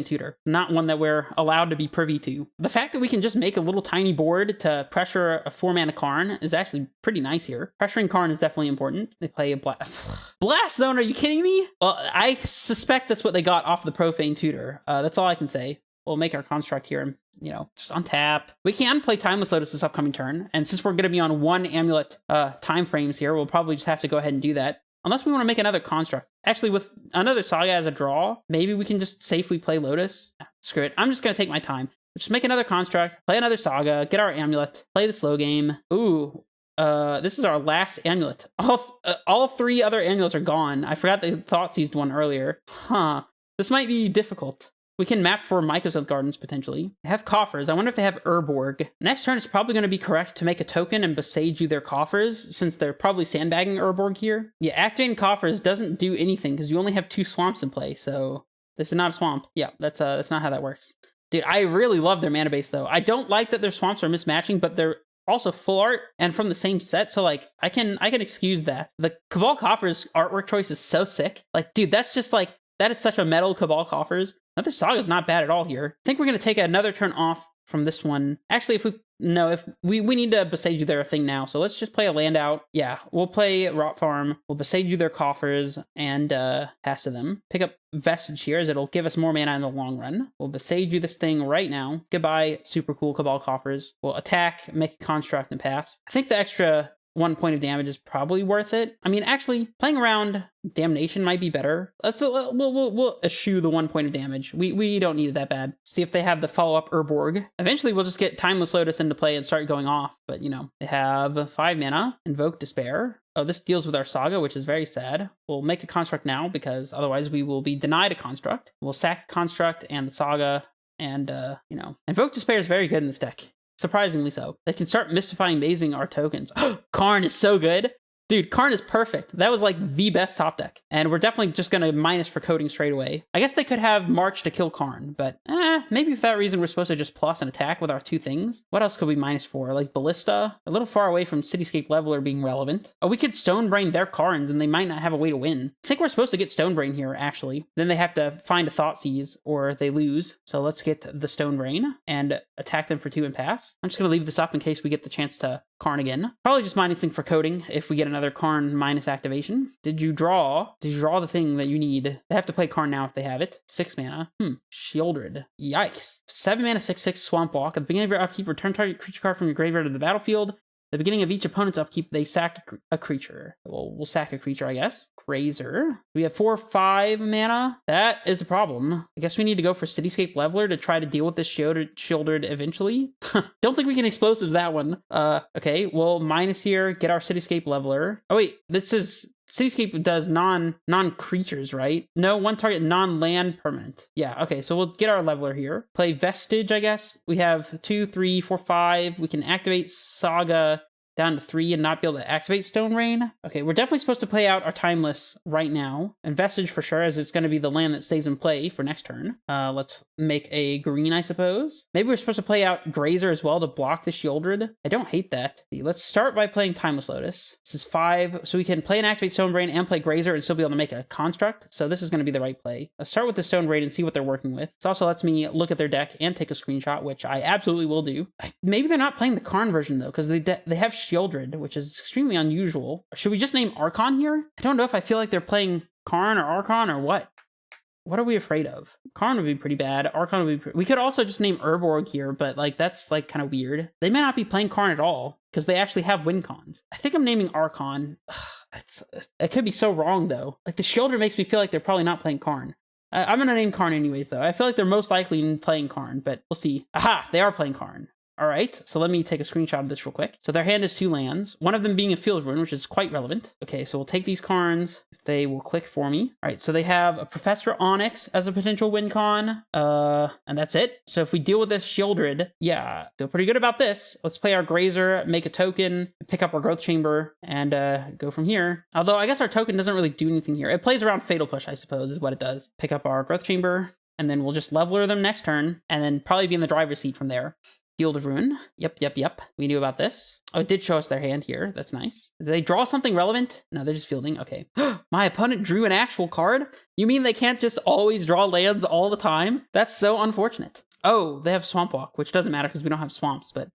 A: Tutor. Not one that we're allowed to be privy to. The fact that we can just make a little tiny board to pressure a 4-mana Karn is actually pretty nice here. Pressuring Karn is definitely important. They play a Blast Zone, are you kidding me? Well, I suspect that's what they got off the Profane Tutor. That's all I can say. We'll make our construct here and, just untap. We can play Timeless Lotus this upcoming turn, and since we're going to be on 1 amulet time frames here, we'll probably just have to go ahead and do that. Unless we want to make another construct. Actually, with another Saga as a draw, maybe we can just safely play Lotus. Screw it. I'm just going to take my time. Just make another construct, play another Saga, get our amulet, play the slow game. Ooh, this is our last amulet. All 3 other amulets are gone. I forgot they thought seized one earlier. Huh. This might be difficult. We can map for Mycosynth Gardens, potentially. They have coffers. I wonder if they have Urborg. Next turn, it's probably going to be correct to make a token and besage you their coffers, since they're probably sandbagging Urborg here. Yeah, activating coffers doesn't do anything, because you only have 2 swamps in play, so this is not a swamp. Yeah, that's not how that works. Dude, I really love their mana base, though. I don't like that their swamps are mismatching, but they're also full art and from the same set, so like I can excuse that. The Cabal Coffers artwork choice is so sick. Like, dude, that's just like, that is such a metal Cabal Coffers. Another Saga's not bad at all here. I think we're going to take another turn off from this one. Actually, if we need to besage you their thing now, so let's just play a land out. Yeah, we'll play Rot Farm, we'll besage you their coffers, and pass to them. Pick up Vestige here, as it'll give us more mana in the long run. We'll besage you this thing right now. Goodbye, super cool Cabal Coffers. We'll attack, make a construct, and pass. I think the extra 1 point of damage is probably worth it. I mean, actually, playing around Damnation might be better. We'll eschew the 1 point of damage. We don't need it that bad. See if they have the follow-up Urborg. Eventually, we'll just get Timeless Lotus into play and start going off. But, they have 5 mana, Invoke Despair. Oh, this deals with our Saga, which is very sad. We'll make a construct now, because otherwise we will be denied a construct. We'll sack a construct and the Saga, and, Invoke Despair is very good in this deck. Surprisingly so. They can start mystifying, mazing our tokens. Karn is so good. Dude, Karn is perfect. That was like the best top deck. And we're definitely just going to minus for coding straight away. I guess they could have March to kill Karn, but maybe for that reason we're supposed to just plus an attack with our 2 things. What else could we minus for? Like Ballista? A little far away from Cityscape Leveler being relevant. Oh, we could Stonebrain their Karns and they might not have a way to win. I think we're supposed to get Stonebrain here, actually. Then they have to find a Thoughtseize or they lose. So let's get the Stonebrain and attack them for 2 and pass. I'm just going to leave this up in case we get the chance to Karn again. Probably just minusing for coding if we get another Karn minus activation. Did you draw the thing that you need? They have to play Karn now if they have it. 6 mana. Shieldred. Yikes. 7 mana 6/6 Swamp Walk. At the beginning of your upkeep, return target creature card from your graveyard to the battlefield. At the beginning of each opponent's upkeep, they sack a creature. Well, we'll sack a creature, I guess. Grazer. We have 4/5 mana. That is a problem. I guess we need to go for Cityscape Leveler to try to deal with this shielded eventually. Don't think we can explosive that one. Okay, we'll minus here, get our Cityscape Leveler. Oh wait, this is... Cityscape does non-creatures, right? No, 1 target non-land permanent. Yeah, okay, so we'll get our leveler here. Play Vestige, I guess. We have 2, 3, 4, 5. We can activate Saga down to 3 and not be able to activate Stone Rain. Okay, we're definitely supposed to play out our Timeless right now. And Vestige for sure, as it's going to be the land that stays in play for next turn. Let's make a green, I suppose. Maybe we're supposed to play out Grazer as well to block the Shieldred. I don't hate that. Let's start by playing Timeless Lotus. This is 5, so we can play and activate Stone Rain and play Grazer and still be able to make a construct. So this is going to be the right play. Let's start with the Stone Rain and see what they're working with. This also lets me look at their deck and take a screenshot, which I absolutely will do. Maybe they're not playing the Karn version though, because they have Shieldred, which is extremely unusual. Should we just name Archon here? I don't know if I feel like they're playing Karn or Archon or what. What are we afraid of? Karn would be pretty bad. Archon would be we could also just name Urborg here, but like that's like kind of weird. They may not be playing Karn at all because they actually have win cons. I think I'm naming Archon. It could be so wrong though. Like the Shieldred makes me feel like they're probably not playing Karn. I'm gonna name Karn anyways though. I feel like they're most likely playing Karn, but we'll see. Aha, they are playing Karn. All right, so let me take a screenshot of this real quick. So their hand is 2 lands, one of them being a Field Rune, which is quite relevant. Okay, so we'll take these Karns. If they will click for me. All right, so they have a Professor Onyx as a potential win con, and that's it. So if we deal with this Shieldred, yeah, feel pretty good about this. Let's play our Grazer, make a token, pick up our Growth Chamber, and go from here. Although I guess our token doesn't really do anything here. It plays around Fatal Push, I suppose, is what it does. Pick up our Growth Chamber, and then we'll just leveler them next turn, and then probably be in the driver's seat from there. Field of Ruin. Yep. We knew about this. Oh, it did show us their hand here. That's nice. Did they draw something relevant? No, they're just fielding. Okay. My opponent drew an actual card? You mean they can't just always draw lands all the time? That's so unfortunate. Oh, they have Swamp Walk, which doesn't matter because we don't have swamps, but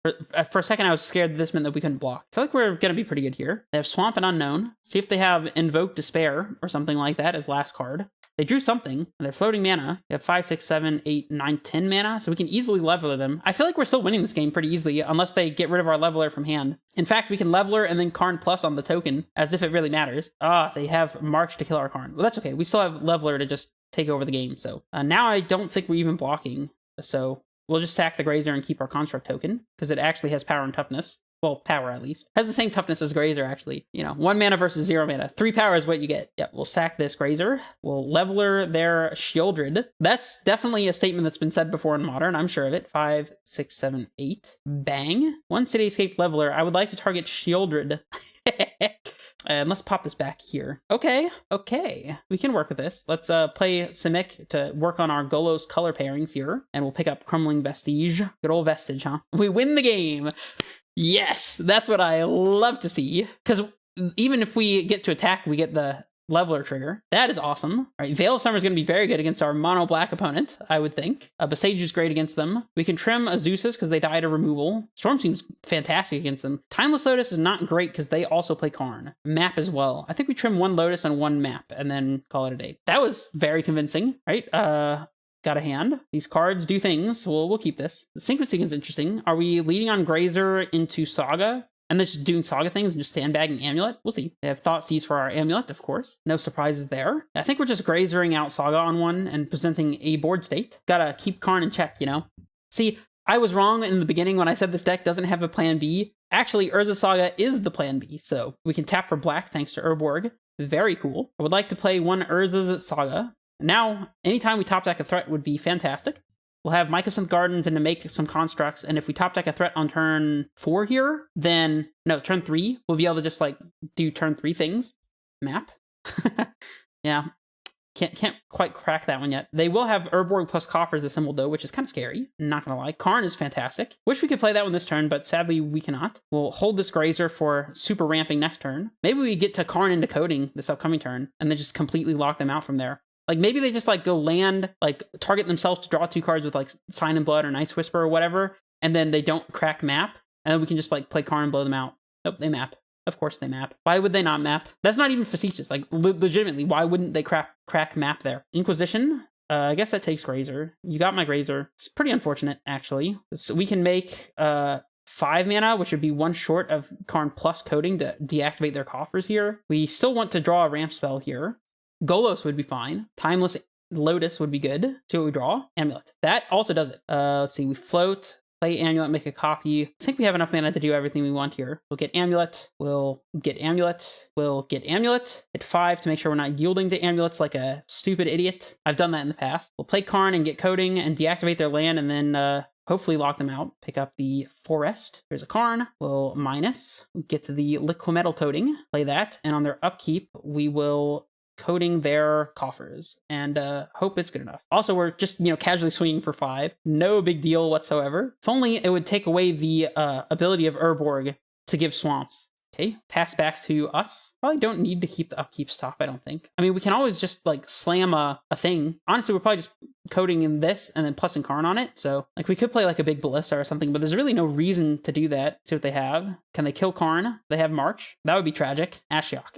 A: for a second I was scared that this meant that we couldn't block. I feel like we're going to be pretty good here. They have Swamp and Unknown. See if they have Invoke Despair or something like that as last card. They drew something, and they're floating mana. They have 5, 6, 7, 8, 9, 10 mana, so we can easily leveler them. I feel like we're still winning this game pretty easily, unless they get rid of our leveler from hand. In fact, we can leveler and then Karn Plus on the token, as if it really matters. They have March to kill our Karn. Well, that's okay. We still have leveler to just take over the game, so. Now I don't think we're even blocking, so we'll just sack the Grazer and keep our Construct token, because it actually has power and toughness. Well, power at least. Has the same toughness as Grazer, actually. 1 mana versus 0 mana. 3 power is what you get. Yep, we'll sack this Grazer. We'll leveler their Shieldred. That's definitely a statement that's been said before in Modern. I'm sure of it. 5, 6, 7, 8. Bang. 1 Cityscape leveler. I would like to target Shieldred. And let's pop this back here. Okay. We can work with this. Let's play Simic to work on our Golos color pairings here. And we'll pick up Crumbling Vestige. Good old Vestige, huh? We win the game. Yes, that's what I love to see. Because even if we get to attack, we get the leveler trigger. That is awesome. All right, Veil of Summer is going to be very good against our mono black opponent, I would think. Besage is great against them. We can trim Azusa's because they die to removal. Storm seems fantastic against them. Timeless Lotus is not great because they also play Karn. Map as well. I think we trim 1 Lotus and 1 map and then call it a day. That was very convincing, right? Got a hand. These cards do things. We'll keep this. The Synchro is interesting. Are we leading on Grazer into Saga? And then just doing Saga things and just sandbagging Amulet? We'll see. They have Thoughtseize for our Amulet, of course. No surprises there. I think we're just Grazering out Saga on one and presenting a board state. Gotta keep Karn in check, See, I was wrong in the beginning when I said this deck doesn't have a plan B. Actually, Urza Saga is the plan B, so we can tap for black thanks to Urborg. Very cool. I would like to play 1 Urza's Saga. Now, anytime we top deck a threat would be fantastic. We'll have Mycosynth Gardens and to make some constructs, and if we top deck a threat on turn 4 here, then, no, turn 3, we'll be able to just, do turn 3 things. Map. Yeah. Can't quite crack that one yet. They will have Urborg plus Coffers assembled, though, which is kind of scary. Not gonna lie. Karn is fantastic. Wish we could play that one this turn, but sadly we cannot. We'll hold this Grazer for super ramping next turn. Maybe we get to Karn into coding this upcoming turn, and then just completely lock them out from there. Maybe they just, go land, target themselves to draw 2 cards with, Sign in Blood or Night's Whisper or whatever, and then they don't crack map, and then we can just, play Karn and blow them out. Nope, they map. Of course they map. Why would they not map? That's not even facetious. Legitimately, why wouldn't they crack map there? Inquisition? I guess that takes Grazer. You got my Grazer. It's pretty unfortunate, actually. So we can make 5 mana, which would be 1 short of Karn plus coding to deactivate their coffers here. We still want to draw a ramp spell here. Golos would be fine. Timeless Lotus would be good. See what we draw? Amulet. That also does it. Let's see. We float, play Amulet, make a copy. I think we have enough mana to do everything we want here. We'll get Amulet. We'll get Amulet. We'll get Amulet. At 5 to make sure we're not yielding to Amulets like a stupid idiot. I've done that in the past. We'll play Karn and get coding and deactivate their land and then hopefully lock them out. Pick up the Forest. There's a Karn. We'll minus. Get to the Liquimetal coding. Play that. And on their upkeep, we will coding their coffers and hope it's good enough. Also, we're just casually swinging for 5. No big deal whatsoever. If only it would take away the ability of Urborg to give swamps. Okay, pass back to us. Probably don't need to keep the upkeep stop, I don't think. I mean, we can always just slam a thing. Honestly, we're probably just coding in this and then plussing Karn on it. So we could play a big Ballista or something, but there's really no reason to do that. See what they have. Can they kill Karn? They have March. That would be tragic. Ashiok.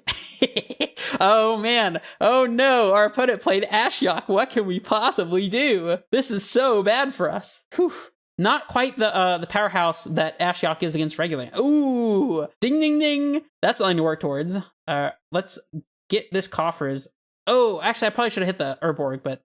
A: Oh man. Oh no. Our opponent played Ashiok. What can we possibly do? This is so bad for us. Whew. Not quite the powerhouse that Ashiok is against regular. Ooh, ding, ding, ding. That's something to work towards. Let's get this coffers. Oh, actually, I probably should have hit the Urborg, but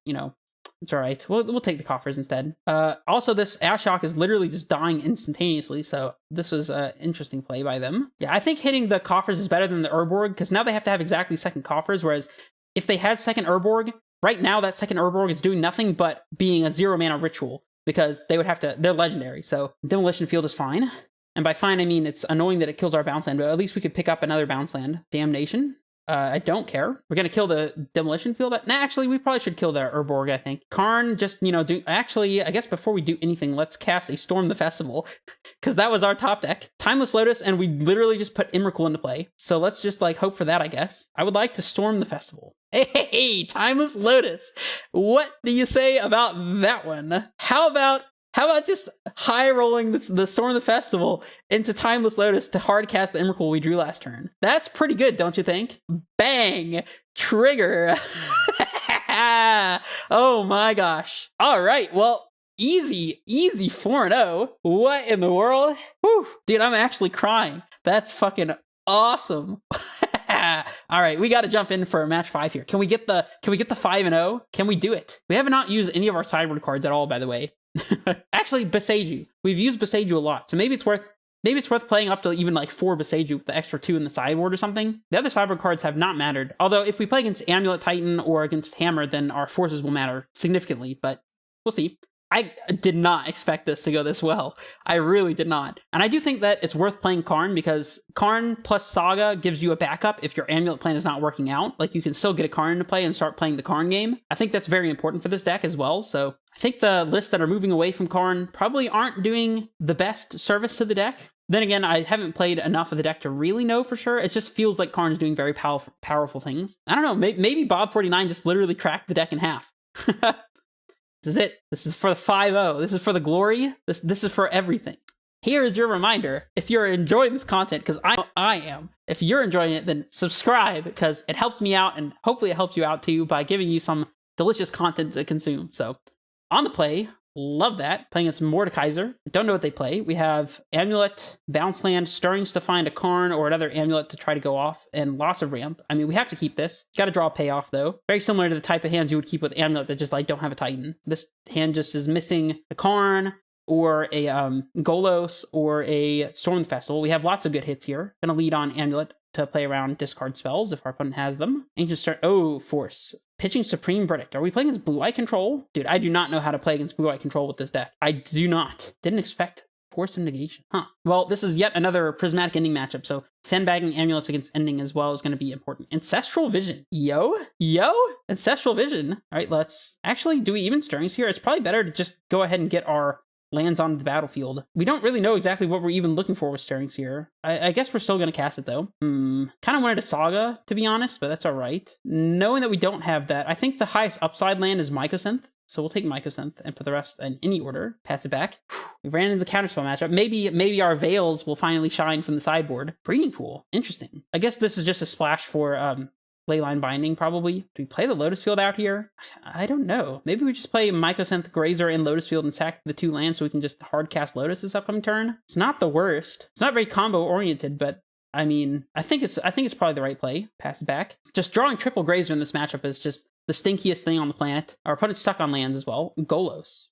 A: it's all right. We'll take the coffers instead. Also, this Ashiok is literally just dying instantaneously, so this was an interesting play by them. Yeah, I think hitting the coffers is better than the Urborg because now they have to have exactly second coffers, whereas if they had second Urborg, right now that second Urborg is doing nothing but being a 0 mana ritual. Because they would have to, they're legendary, so Demolition Field is fine. And by fine, I mean it's annoying that it kills our bounce land, but at least we could pick up another bounce land. Damnation. I don't care. We're gonna kill the demolition field. Nah, actually, we probably should kill the Urborg, I think. Karn, just, actually, I guess before we do anything, let's cast a Storm the Festival, because that was our top deck. Timeless Lotus, and we literally just put Emrakul into play. So let's just, hope for that, I guess. I would like to Storm the Festival. Hey, Timeless Lotus. What do you say about that one? How about just high rolling the Storm of the Festival into Timeless Lotus to hard cast the Emrakul we drew last turn? That's pretty good, don't you think? Bang! Trigger! Oh my gosh. All right, well, easy 4-0. What in the world? Whew. Dude, I'm actually crying. That's fucking awesome. All right, we got to jump in for match 5 here. Can we get the 5-0? Can we do it? We have not used any of our sideboard cards at all, by the way. Actually, Boseiju. We've used Boseiju a lot, so maybe it's worth playing up to even 4 Boseiju with the extra 2 in the sideboard or something. The other sideboard cards have not mattered. Although if we play against Amulettitan or against Hammer, then our forces will matter significantly. But we'll see. I did not expect this to go this well. I really did not. And I do think that it's worth playing Karn, because Karn plus Saga gives you a backup if your Amulet plan is not working out. You can still get a Karn into play and start playing the Karn game. I think that's very important for this deck as well. So I think the lists that are moving away from Karn probably aren't doing the best service to the deck. Then again, I haven't played enough of the deck to really know for sure. It just feels like Karn's doing very powerful things. I don't know, maybe Bob49 just literally cracked the deck in half. This is it. This is for the 5-0. This is for the glory. This is for everything. Here is your reminder. If you're enjoying this content, because I am. If you're enjoying it, then subscribe, because it helps me out, and hopefully it helps you out too by giving you some delicious content to consume. So, on the play, love that. Playing as Mordekaiser. Don't know what they play. We have Amulet, Bounce Land, Stirrings to find a Karn or another Amulet to try to go off, and Loss of Ramp. I mean, we have to keep this. Got to draw a payoff, though. Very similar to the type of hands you would keep with Amulet that just, don't have a Titan. This hand just is missing a Karn, or a Golos, or a Storm Festival. We have lots of good hits here. Gonna lead on Amulet to play around discard spells if our opponent has them. Ancient Start. Oh, Force. Pitching Supreme Verdict. Are we playing against Blue-Eye Control? Dude, I do not know how to play against Blue-Eye Control with this deck. I do not. Didn't expect Force of Negation. Huh. Well, this is yet another Prismatic Ending matchup, so sandbagging Amulets against Ending as well is going to be important. Ancestral Vision. Yo? Ancestral Vision. All right, let's... Actually, do we even Stirrings here? It's probably better to just go ahead and get our lands onto the battlefield. We don't really know exactly what we're even looking for with Stirrings here. I guess we're still going to cast it, though. Kind of wanted a Saga, to be honest, but that's all right. Knowing that we don't have that, I think the highest upside land is Mycosynth, so we'll take Mycosynth and put the rest in any order. Pass it back. We ran into the counterspell matchup. Maybe our Veils will finally shine from the sideboard. Breeding Pool. Interesting. I guess this is just a splash for Leyline Binding, probably. Do we play the Lotus Field out here? I don't know. Maybe we just play Mycosynth, Grazer, and Lotus Field and sack the 2 lands so we can just hard cast Lotus this upcoming turn. It's not the worst. It's not very combo oriented, but I mean, I think it's probably the right play. Pass it back. Just drawing triple Grazer in this matchup is just the stinkiest thing on the planet. Our opponent's stuck on lands as well. Golos.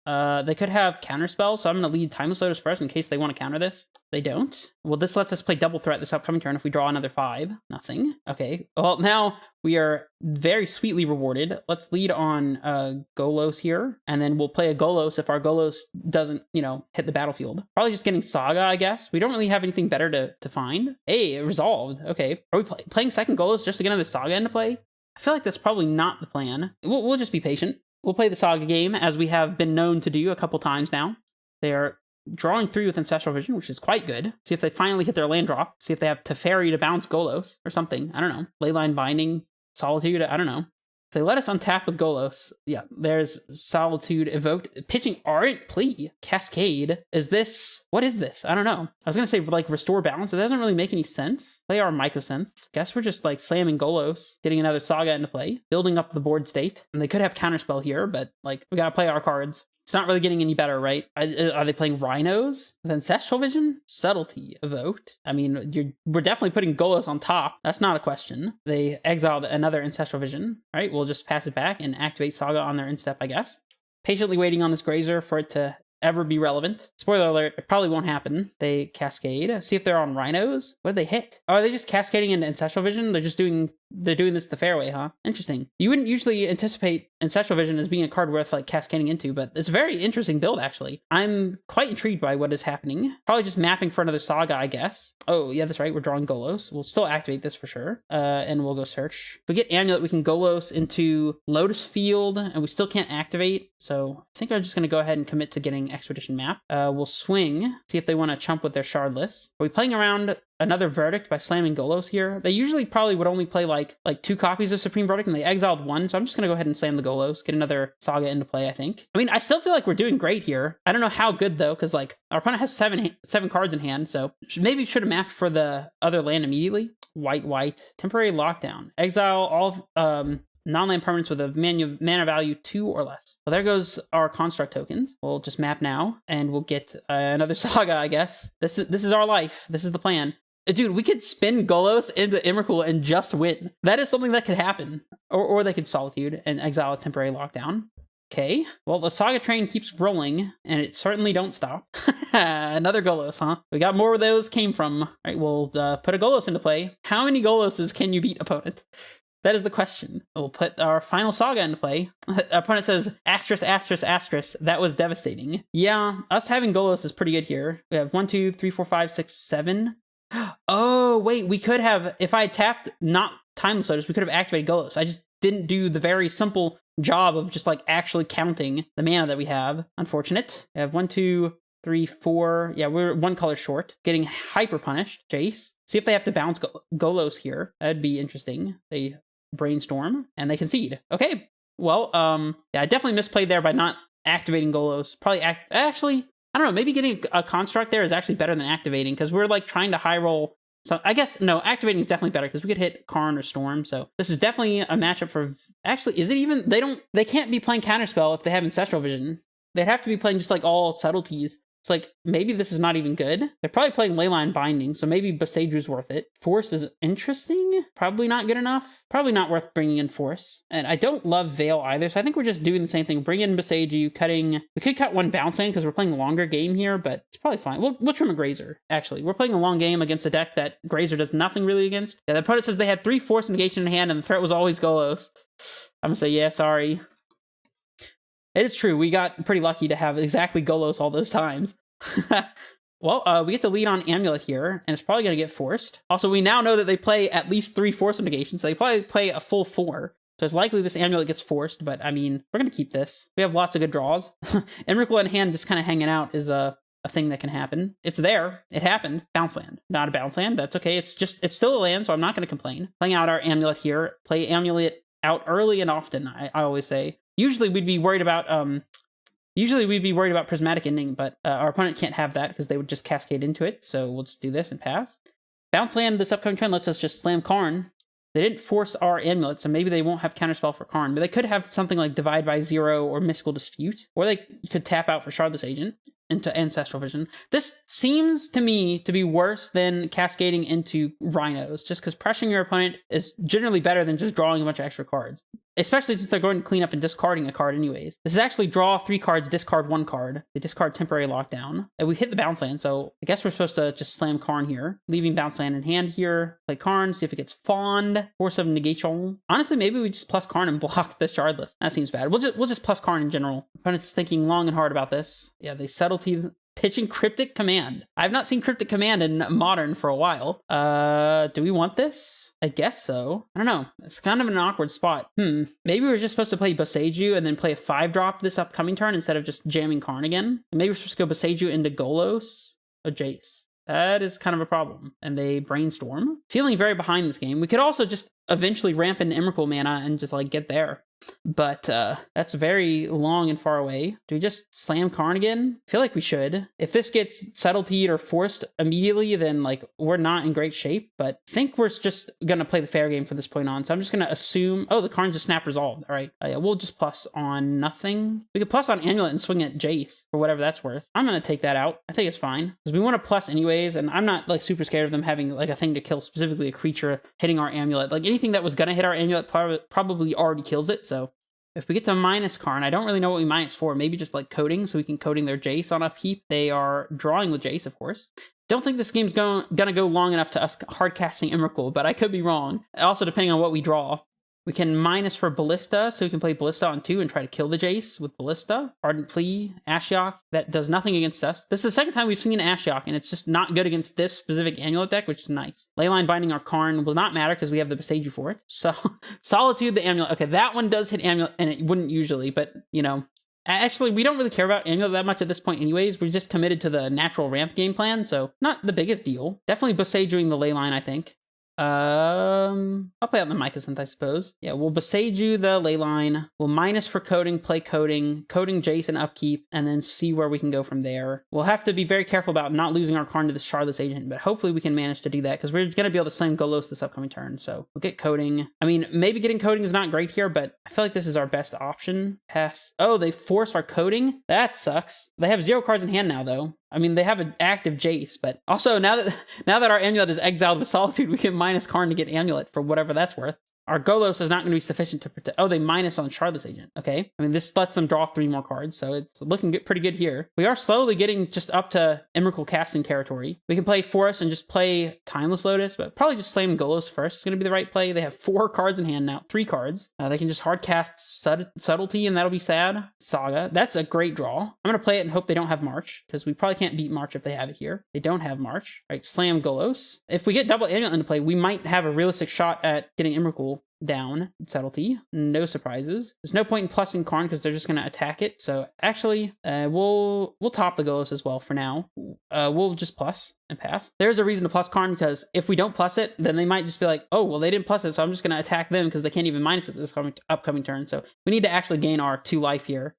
A: They could have counterspell, so I'm going to lead Timeless Lotus first in case they want to counter this. They don't. Well, this lets us play double threat this upcoming turn if we draw another 5. Nothing. Okay. Well, now we are very sweetly rewarded. Let's lead on Golos here, and then we'll play a Golos if our Golos doesn't, hit the battlefield. Probably just getting Saga, I guess. We don't really have anything better to find. Hey, resolved. Okay. Are we playing second Golos just to get another Saga into play? I feel like that's probably not the plan. We'll just be patient. We'll play the Saga game, as we have been known to do a couple times now. They are drawing 3 with Ancestral Vision, which is quite good. See if they finally hit their land drop. See if they have Teferi to bounce Golos or something. I don't know. Leyline Binding, Solitude, I don't know. If they let us untap with Golos, yeah, there's Solitude evoked. Pitching Ardent Plea. Cascade. What is this? I don't know. I was going to say, Restore Balance. It doesn't really make any sense. Play our Mycosynth. Guess we're just, slamming Golos, getting another Saga into play, building up the board state. And they could have Counterspell here, but, we got to play our cards. It's not really getting any better, right? Are they playing Rhinos? With Ancestral Vision? Subtlety evoked. I mean, we're definitely putting Golos on top. That's not a question. They exiled another Ancestral Vision. All right, we'll just pass it back and activate Saga on their instep, I guess. Patiently waiting on this Grazer for it to ever be relevant. Spoiler alert, it probably won't happen. They Cascade. See if they're on Rhinos. What did they hit? Oh, are they just cascading into Ancestral Vision? They're just doing they're doing this the fair way, huh? Interesting. You wouldn't usually anticipate Ancestral Vision as being a card worth like cascading into, but it's a very interesting build, actually. I'm quite intrigued by what is happening. Probably just mapping for another Saga, I guess. Oh, yeah, that's right. We're drawing Golos. We'll still activate this for sure. And we'll go search. If we get Amulet, we can Golos into Lotus Field, and we still can't activate. So I think I'm just going to go ahead and commit to getting Expedition Map. We'll swing, see if they want to chump with their Shardless. Are we playing around another Verdict by slamming Golos here? They usually probably would only play like 2 copies of Supreme Verdict, and they exiled 1, so I'm just gonna go ahead and slam the Golos, get another Saga into play, I think. I mean, I still feel like we're doing great here. I don't know how good though, because like our opponent has seven cards in hand, so maybe should have mapped for the other land immediately. White, temporary lockdown, exile all non-land permanents with a mana value 2 or less. Well, there goes our construct tokens. We'll just map now, and we'll get another Saga, I guess. This is our life. This is the plan. Dude, we could spin Golos into Emrakul and just win. That is something that could happen. Or they could Solitude and exile a temporary lockdown. Okay. Well, the Saga train keeps rolling, and it certainly don't stop. Another Golos, huh? We got more where those came from. All right, we'll put a Golos into play. How many Goloses can you beat, opponent? That is the question. We'll put our final Saga into play. Our opponent says, asterisk, asterisk, asterisk. That was devastating. Yeah, us having Golos is pretty good here. We have 1, 2, 3, 4, 5, 6, 7. Oh, wait, we could have, if I had tapped not Timeless Lotus, we could have activated Golos. I just didn't do the very simple job of just like actually counting the mana that we have. Unfortunate. We have 1, 2, 3, 4. Yeah, we're 1 color short. Getting hyper punished. Jace. See if they have to bounce Golos here. That'd be interesting. They brainstorm and they concede. Okay. Well, yeah, I definitely misplayed there by not activating Golos. Probably actually, I don't know, maybe getting a construct there is actually better than activating, because we're like trying to high roll. So I guess, no, activating is definitely better because we could hit Karn or Storm. So this is definitely a matchup for, actually, is it even, they can't be playing Counterspell if they have Ancestral Vision. They'd have to be playing just like all subtleties. It's like, maybe this is not even good. They're probably playing Leyline Binding, so maybe Boseju's worth it. Force is interesting. Probably not good enough. Probably not worth bringing in Force. And I don't love Veil either, so I think we're just doing the same thing. Bring in Boseju, cutting... We could cut 1 bounce lane because we're playing a longer game here, but it's probably fine. We'll trim a Grazer, actually. We're playing a long game against a deck that Grazer does nothing really against. Yeah, the opponent says they had 3 Force negation in hand, and the threat was always Golos. I'm gonna say, yeah, sorry. It is true, we got pretty lucky to have exactly Golos all those times. Well, we get to lead on Amulet here, and it's probably going to get forced. Also, we now know that they play at least 3 Force negations, so they probably play a full 4. So it's likely this Amulet gets forced, but I mean, we're going to keep this. We have lots of good draws. Emrakul in hand just kind of hanging out is a thing that can happen. It's there. It happened. Bounce land. Not a bounce land. That's okay. It's still a land, so I'm not going to complain. Playing out our Amulet here. Play Amulet out early and often, I always say. Usually we'd be worried about Prismatic Ending, but our opponent can't have that because they would just cascade into it, so we'll just do this and pass. Bounce land this upcoming turn lets us just slam Karn. They didn't force our Amulet, so maybe they won't have Counterspell for Karn, but they could have something like Divide by Zero or Mystical Dispute, or they could tap out for Shardless Agent into Ancestral Vision. This seems to me to be worse than cascading into Rhinos, just because pressuring your opponent is generally better than just drawing a bunch of extra cards. Especially since they're going to clean up and discarding a card anyways. This is actually draw 3 cards, discard 1 card. They discard Temporary Lockdown. And we hit the bounce land, so I guess we're supposed to just slam Karn here. Leaving bounce land in hand here. Play Karn, see if it gets Fawned. Force of Negation. Honestly, maybe we just plus Karn and block the Shardless. That seems bad. We'll just plus Karn in general. Opponent's thinking long and hard about this. Yeah, they subtlety... Pitching Cryptic Command. I've not seen Cryptic Command in Modern for a while. Do we want this? I guess so. I don't know. It's kind of an awkward spot. Maybe we're just supposed to play Boseju and then play a 5-drop this upcoming turn instead of just jamming Karn again. Maybe we're supposed to go Boseju into Golos or Jace. That is kind of a problem. And they brainstorm. Feeling very behind this game. We could also just eventually ramp in Emrakul mana and just like get there. But that's very long and far away. Do we just slam Karn again? I feel like we should. If this gets subtletied or forced immediately, then like we're not in great shape. But I think we're just gonna play the fair game from this point on. So I'm just gonna assume. Oh, the Karn just snap resolved. All right, yeah, we'll just plus on nothing. We could plus on Amulet and swing at Jace for whatever that's worth. I'm gonna take that out. I think it's fine because we want to plus anyways, and I'm not like super scared of them having like a thing to kill, specifically a creature hitting our Amulet. Like anything that was gonna hit our Amulet probably already kills it. So If we get to minus Karn, I don't really know what we minus for. Maybe just like coding, so we can coding their Jace on upkeep. They are drawing with Jace, of course. Don't think this game's gonna go long enough to us hard casting Emrakul, but I could be wrong. Also, depending on what we draw. We can minus for Ballista, so we can play Ballista on 2 and try to kill the Jace with Ballista. Ardent Plea, Ashiok, that does nothing against us. This is the second time we've seen Ashiok, and it's just not good against this specific Amulet deck, which is nice. Leyline Binding our Karn will not matter because we have the Boseiju for it. So, Solitude, the Amulet. Okay, that one does hit Amulet, and it wouldn't usually, but, you know. Actually, we don't really care about Amulet that much at this point anyways. We're just committed to the natural ramp game plan, so not the biggest deal. Definitely Boseijuing the Leyline, I think. I'll play out the Mycosynth, I suppose. Yeah, we'll Boseiju the Leyline. We'll minus for coding, play coding Jace and upkeep, and then see where we can go from there. We'll have to be very careful about not losing our Karn to this Shardless Agent, but hopefully we can manage to do that, because we're going to be able to slam Golos this upcoming turn, so we'll get coding. I mean, maybe getting coding is not great here, but I feel like this is our best option. Pass. Oh, they force our coding? That sucks. They have 0 cards in hand now, though. I mean, they have an active Jace, but also now that our Amulet is exiled with Solitude, we can minus Karn to get Amulet for whatever that's worth. Our Golos is not going to be sufficient to protect. Oh, they minus on Shardless Agent. Okay. I mean, this lets them draw 3 more cards, so it's looking pretty good here. We are slowly getting just up to Emrakul casting territory. We can play Forest and just play Timeless Lotus, but probably just slam Golos first. It's going to be the right play. They have 4 cards in hand now, 3 cards. They can just hard cast Subtlety, and that'll be sad. Saga. That's a great draw. I'm going to play it and hope they don't have March, because we probably can't beat March if they have it here. They don't have March. All right, slam Golos. If we get double Amulet into play, we might have a realistic shot at getting Emrakul down. Subtlety. No surprises. There's no point in plussing Karn because they're just going to attack it. So actually, we'll top the Golos as well for now. We'll just plus and pass. There's a reason to plus Karn, because if we don't plus it, then they might just be like, oh, well, they didn't plus it, so I'm just going to attack them because they can't even minus it this upcoming turn. So we need to actually gain our 2 life here.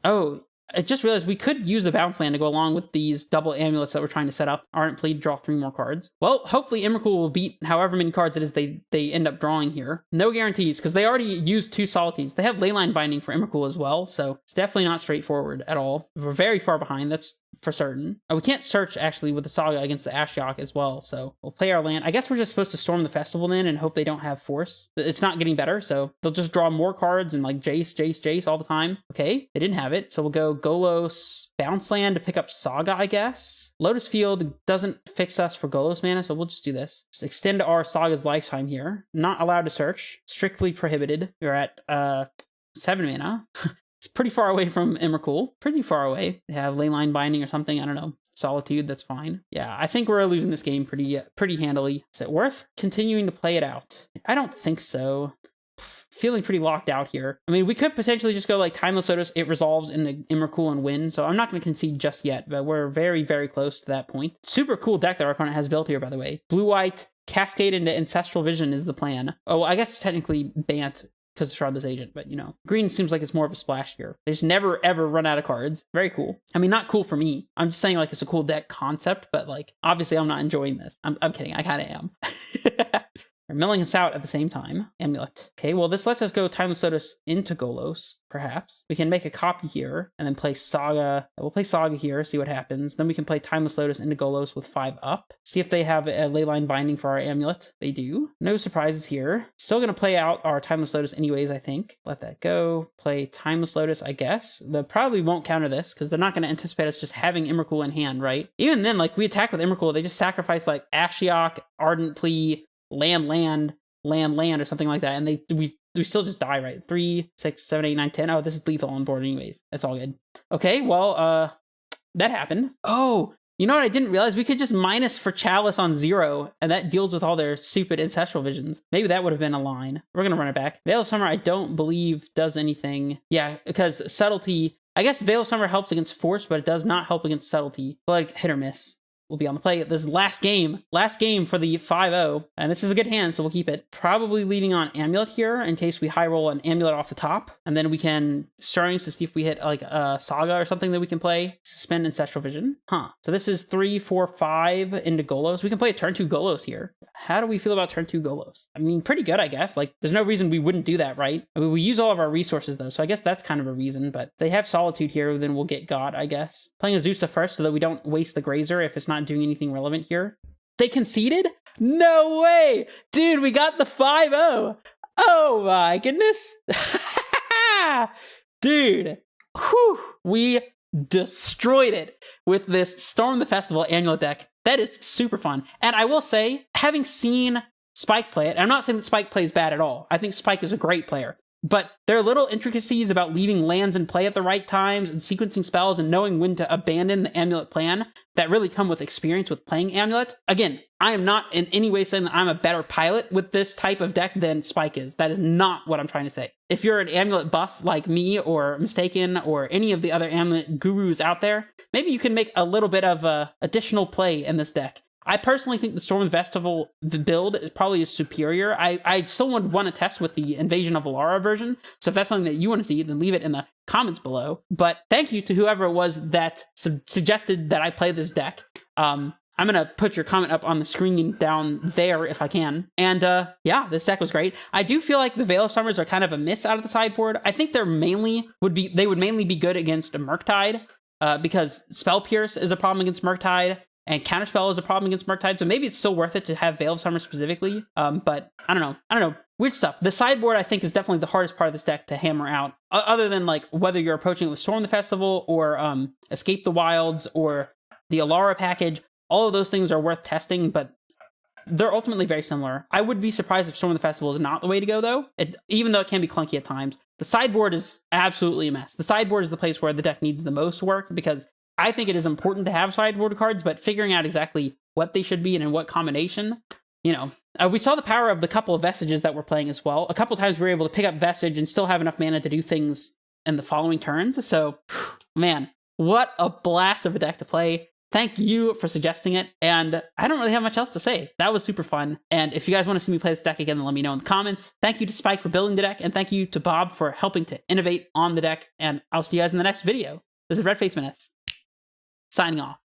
A: Oh, I just realized we could use a bounce land to go along with these double amulets that we're trying to set up. Ardent Plea to draw 3 more cards. Well, hopefully Emrakul will beat however many cards it is they end up drawing here. No guarantees, because they already used 2 Solitudes. They have Leyline Binding for Emrakul as well, so it's definitely not straightforward at all. We're very far behind, that's for certain. We can't search, actually, with the Saga against the Ashiok as well, so we'll play our land. I guess we're just supposed to storm the festival then and hope they don't have Force. It's not getting better, so they'll just draw more cards and like Jace all the time. Okay, they didn't have it, so we'll go Golos, bounce land to pick up Saga, I guess. Lotus Field doesn't fix us for Golos mana, so we'll just do this. Just extend our Saga's lifetime here. Not allowed to search. Strictly prohibited. We're at 7 mana. It's pretty far away from Emrakul. Pretty far away. They have Leyline Binding or something. I don't know. Solitude, that's fine. Yeah, I think we're losing this game pretty handily. Is it worth continuing to play it out? I don't think so. Feeling pretty locked out here. I mean, we could potentially just go like Timeless Lotus, it resolves into Emrakul and win, so I'm not going to concede just yet, but we're very, very close to that point. Super cool deck that our opponent has built here, by the way. Blue-white, Cascade into Ancestral Vision is the plan. Oh, I guess it's technically Bant because of Shardless Agent, but you know, green seems like it's more of a splash here. They just never ever run out of cards. Very cool. I mean, not cool for me. I'm just saying like it's a cool deck concept, but like obviously I'm not enjoying this. I'm kidding. I kind of am. We're milling us out at the same time. Amulet. Okay, well, this lets us go Timeless Lotus into Golos, perhaps. We can make a copy here and then play Saga. We'll play Saga here, see what happens. Then we can play Timeless Lotus into Golos with 5 up. See if they have a Leyline Binding for our Amulet. They do. No surprises here. Still going to play out our Timeless Lotus anyways, I think. Let that go. Play Timeless Lotus, I guess. They probably won't counter this because they're not going to anticipate us just having Emrakul in hand, right? Even then, like, we attack with Emrakul, they just sacrifice, like, Ashiok, Ardent Plea, land, or something like that, and we still just die, right? 3, 6, 7, 8, 9, 10. Oh, this is lethal on board anyways. That's all good. Okay, well, that happened. Oh, you know what I didn't realize? We could just minus for Chalice on 0, and that deals with all their stupid Ancestral Visions. Maybe that would have been a line. We're gonna run it back. Veil of Summer, I don't believe does anything. Yeah, because Subtlety, I guess Veil of Summer helps against Force, but it does not help against Subtlety. Like, hit or miss. Will be on the play. This is last game for the 5-0, and this is a good hand, so we'll keep it. Probably leading on Amulet here in case we high roll an Amulet off the top, and then we can Stirrings to see if we hit like a Saga or something that we can play. Suspend Ancestral Vision. So this is 3, 4, 5 into Golos. We can play a turn 2 Golos here. How do we feel about turn 2 Golos? I mean, pretty good, I guess. Like, there's no reason we wouldn't do that, right? I mean, we use all of our resources though, so I guess that's kind of a reason, but if they have Solitude here, then we'll get God, I guess. Playing Azusa first so that we don't waste the Grazer if it's not doing anything relevant here. They conceded? No way! Dude, we got the 5-0! Oh my goodness! Dude, whew, we destroyed it with this Storm the Festival Amulet deck. That is super fun. And I will say, having seen Spike play it, I'm not saying that Spike plays bad at all. I think Spike is a great player. But there are little intricacies about leaving lands in play at the right times and sequencing spells and knowing when to abandon the Amulet plan that really come with experience with playing Amulet. Again, I am not in any way saying that I'm a better pilot with this type of deck than Spike is. That is not what I'm trying to say. If you're an Amulet buff like me or Mistaken or any of the other Amulet gurus out there, maybe you can make a little bit of additional play in this deck. I personally think the Storm Festival build is probably superior. I still would want to test with the Invasion of Alara version, so if that's something that you want to see, then leave it in the comments below. But thank you to whoever it was that suggested that I play this deck. I'm going to put your comment up on the screen down there if I can. And yeah, this deck was great. I do feel like the Veil of Summers are kind of a miss out of the sideboard. I think they would mainly be good against a Murktide, because Spell Pierce is a problem against Murktide, and Counterspell is a problem against Murktide, so maybe it's still worth it to have Veil of Summer specifically. But I don't know. Weird stuff. The sideboard, I think, is definitely the hardest part of this deck to hammer out. Other than, like, whether you're approaching it with Storm the Festival, or Escape the Wilds, or the Alara package, all of those things are worth testing, but they're ultimately very similar. I would be surprised if Storm the Festival is not the way to go, though, even though it can be clunky at times. The sideboard is absolutely a mess. The sideboard is the place where the deck needs the most work, because I think it is important to have sideboard cards, but figuring out exactly what they should be and in what combination, you know. We saw the power of the couple of Vestiges that we're playing as well. A couple times we were able to pick up Vestige and still have enough mana to do things in the following turns. So, man, what a blast of a deck to play. Thank you for suggesting it, and I don't really have much else to say. That was super fun, and if you guys want to see me play this deck again, then let me know in the comments. Thank you to Spike for building the deck, and thank you to Bob for helping to innovate on the deck, and I'll see you guys in the next video. This is Red Face Minutes, signing off.